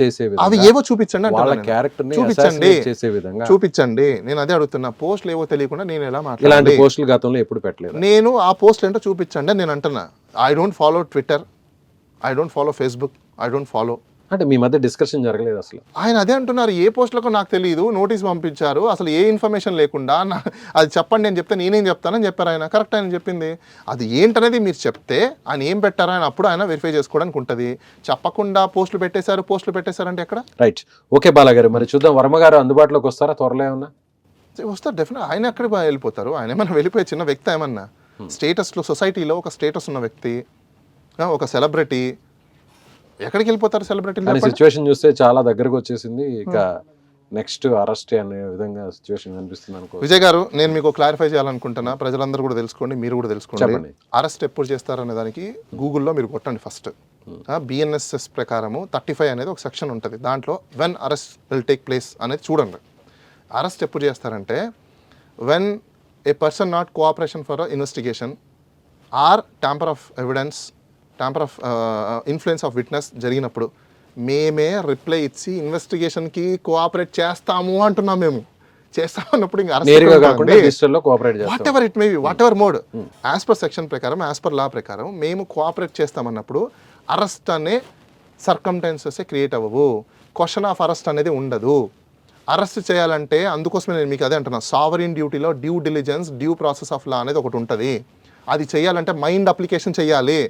చేసే అవి ఏవో చూపించండి, వాళ్ళ క్యారెక్టర్ చూపించండి, చేసే విధంగా చూపించండి. నేను అదే అడుగుతున్నా, పోస్టులు ఏవో తెలియకుండా నేను ఎలా మాట్లాడాలి? ఇలాంటి పోస్టులు గతంలో ఎప్పుడు పెట్టలేదు. నేను ఆ పోస్టులు ఏంటో చూపించండి అని నేను అంటున్నా. I don't follow Twitter, I don't follow Facebook, I don't follow. అంటే మీ మధ్య డిస్కషన్ జరగలేదు అసలు? ఆయన అదే అంటున్నారు, ఏ పోస్టులకు నాకు తెలియదు, నోటీస్ పంపించారు, అసలు ఏ ఇన్ఫర్మేషన్ లేకుండా అది చెప్పండి అని చెప్తే నేనేం చెప్తానని చెప్పారు ఆయన. కరెక్ట్ ఆయన చెప్పింది. అది ఏంటనేది మీరు చెప్తే ఆయన ఏం పెట్టారో ఆయన అప్పుడు ఆయన వెరిఫై చేసుకోవడానికి ఉంటుంది. చెప్పకుండా పోస్టులు పెట్టేశారంటే ఎక్కడ? రైట్. ఓకే బాలగారు, మరి చూద్దాం వర్మ గారు అందుబాటులోకి వస్తారా త్వరలో? ఏమన్నా వస్తారు డెఫినెట్. ఆయన ఎక్కడ వెళ్ళిపోతారు? ఆయన ఏమన్నా వెళ్ళిపోయే చిన్న వ్యక్తి ఏమన్నా? స్టేటస్లో సొసైటీలో ఒక స్టేటస్ ఉన్న వ్యక్తి, ఒక సెలబ్రిటీ, ఎక్కడికి వెళ్ళిపోతారు సెలబ్రిటీ? సిచ్యువేషన్ చూస్తే చాలా దగ్గరకు వచ్చేసింది, ఇక నెక్స్ట్ అరెస్ట్ అనే విధంగా సిచ్యువేషన్ కనిపిస్తుంది అనుకో. విజయ్ గారు, నేను మీకు క్లారిఫై చేయాలనుకుంటున్నా, ప్రజలందరూ కూడా తెలుసుకోండి, మీరు కూడా తెలుసుకోండి. అరెస్ట్ ఎప్పుడు చేస్తారనే దానికి గూగుల్లో మీరు కొట్టండి ఫస్ట్. బిఎన్ఎస్ఎస్ ప్రకారము 35 అనేది ఒక సెక్షన్ ఉంటుంది, దాంట్లో when arrest will take place అనేది చూడండి. అరెస్ట్ ఎప్పుడు చేస్తారంటే when a person not cooperation for investigation or tamper of evidence, tamper of influence of witness జరిగినప్పుడు మేమే రిప్లై ఇచ్చి ఇన్వెస్టిగేషన్కి కోఆపరేట్ చేస్తాము అంటున్నాం. మేము చేస్తామన్నప్పుడు ఇంకా what ever it may be, what ever mode, as per section ప్రకారం, యాజ్ పర్ లా ప్రకారం మేము కోఆపరేట్ చేస్తామన్నప్పుడు అరెస్ట్ అనే సర్కమ్టెన్సెస్ క్రియేట్ అవ్వవు, క్వశ్చన్ ఆఫ్ అరెస్ట్ అనేది ఉండదు. అరెస్ట్ చేయాలంటే అందుకోసమే నేను మీకు అదే అంటున్నా, సావరిన్ డ్యూటీలో due diligence, due process of లా అనేది ఒకటి ఉంటుంది. అది చేయాలంటే మైండ్ అప్లికేషన్ చేయాలి.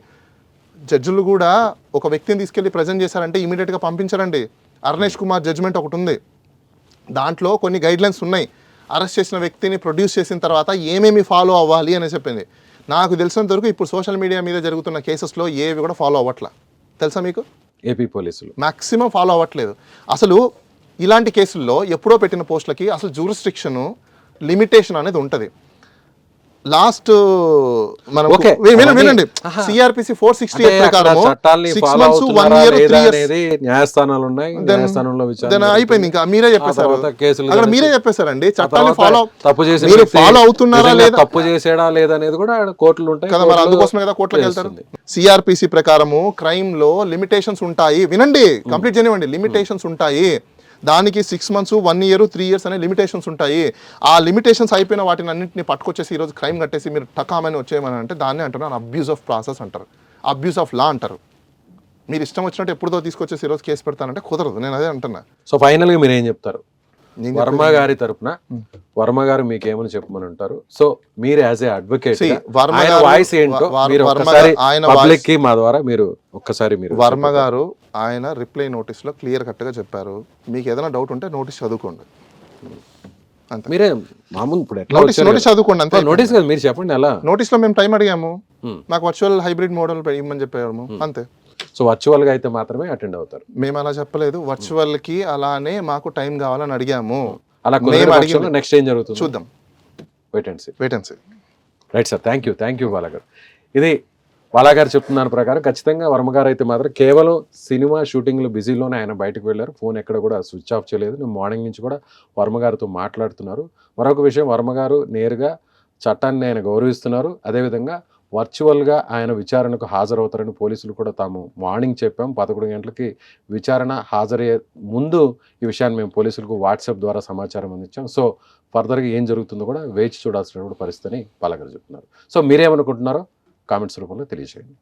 జడ్జిలు కూడా ఒక వ్యక్తిని తీసుకెళ్ళి ప్రజెంట్ చేశారంటే ఇమీడియట్గా పంపించారండి. అర్నేష్ కుమార్ జడ్జిమెంట్ ఒకటి ఉంది, దాంట్లో కొన్ని గైడ్లైన్స్ ఉన్నాయి. అరెస్ట్ చేసిన వ్యక్తిని ప్రొడ్యూస్ చేసిన తర్వాత ఏమేమి ఫాలో అవ్వాలి అని చెప్పింది. నాకు తెలిసినంత వరకు ఇప్పుడు సోషల్ మీడియా మీద జరుగుతున్న కేసెస్లో ఏవి కూడా ఫాలో అవ్వట్లా. తెలుసా మీకు? ఏపీ పోలీసులు మ్యాక్సిమం ఫాలో అవ్వట్లేదు. అసలు ఇలాంటి కేసుల్లో ఎప్పుడో పెట్టిన పోస్టులకి అసలు జ్యూరిస్డిక్షను లిమిటేషన్ అనేది ఉంటుంది. లాస్ట్ మనం వినండి, సిఆర్పిసి 468 ప్రకారం 6 months 1 year 3 years న్యాయస్థానాలు ఉన్నాయి, న్యాయస్థానంలో విచారణ అయిపోయింది. ఇంకా మీరే చెప్పేశారు, అక్కడ మీరే చెప్పేశారండి చట్టాన్ని తప్పు చేసి మీరు ఫాలో అవుతున్నారా లేదా, తప్పు చేసేడా లేదా అనేది కూడా కోర్టులు ఉంటాయి కదా, మరి అందుకోసమే కదా కోర్టులకు వెళ్తారు. సిఆర్పిసి ప్రకారము క్రైమ్ లో లిమిటేషన్స్ ఉంటాయి. వినండి, కంప్లీట్ చేయనివ్వండి. లిమిటేషన్స్ ఉంటాయి. దానికి 6 months 1 year 3 years అనే లిమిటేషన్స్ ఉంటాయి. ఆ లిమిటేషన్స్ అయిపోయిన వాటిని అన్నింటినీ పట్టుకొచ్చేసి ఈరోజు క్రైమ్ కట్టేసి మీరు టకామని వచ్చేయమని అంటే దాన్ని అంటున్నారు అబ్యూస్ ఆఫ్ ప్రాసెస్ అంటారు, అబ్యూస్ ఆఫ్ లా అంటారు. మీరు ఇష్టం వచ్చినట్టు ఎప్పుడుదో తీసుకొచ్చేసి ఈరోజు కేసు పెడతానంటే కుదరదు. నేను అదే అంటున్నా. సో ఫైనల్గా మీరు ఏం చెప్తారు? నేను వర్మ గారి తరపున వర్మ గారు మీకు ఏమని చెప్పమని ఉంటారు? సో మీరు as a advocate See, Varma ఆయన గారు- వాయిస్ ఏంటో మీరు వర్మ ఒక్కసారి గారు- ఆయన పబ్లిక్ కి మా ద్వారా మీరు ఒక్కసారి మీరు వర్మ గారు ఆయన రిప్లై నోటీస్లో క్లియర్ కట్గా చెప్పారు, మీకు ఏదైనా డౌట్ ఉంటే నోటీస్ చదువుకోండి అంతే. మీరే మామూలు ఇప్పుడు ఎట్లా నోటీస్ నోటీస్ చదువుకోండి అంతే. నోటీస్ కదా మీరు చెప్పండి ఎలా. నోటీస్లో మేము టైం అడిగాము, నాకు వర్చువల్ హైబ్రిడ్ మోడల్ ఇవ్వమని చెప్పాము అంతే. సో వర్చువల్ గా అయితే మాత్రమే అటెండ్ అవుతారు. మేము అలా చెప్పలేదు, వర్చువల్ కి అలానే మాకు టైం కావాలని అడిగాము. అలా మేము అడిగింది నెక్స్ట్ ఏం జరుగుతుంది చూద్దాం, wait and see. Wait and see. Right sir, thank you బాలాగారు. ఇది బాలాగారు చెప్తున్న దాని ప్రకారం ఖచ్చితంగా వర్మగారు అయితే మాత్రం కేవలం సినిమా షూటింగ్లు బిజీలోనే ఆయన బయటకు వెళ్ళారు. ఫోన్ ఎక్కడ కూడా స్విచ్ ఆఫ్ చేయలేదు. నేను మార్నింగ్ నుంచి కూడా వర్మగారితో మాట్లాడుతున్నారు. మరొక విషయం, వర్మగారు నేరుగా చట్టాన్ని ఆయన గౌరవిస్తున్నారు. అదేవిధంగా వర్చువల్గా ఆయన విచారణకు హాజరవుతారని పోలీసులు కూడా తాము మార్నింగ్ చెప్పాం. 11 గంటలకి విచారణ హాజరయ్యే ముందు ఈ విషయాన్ని మేము పోలీసులకు వాట్సాప్ ద్వారా సమాచారం అందించాం. సో ఫర్దర్గా ఏం జరుగుతుందో కూడా వేచి చూడాల్సినటువంటి పరిస్థితి అని బాలాగారు చెప్తున్నారు. సో మీరేమనుకుంటున్నారో కామెంట్స్ రూపంలో తెలియజేయండి.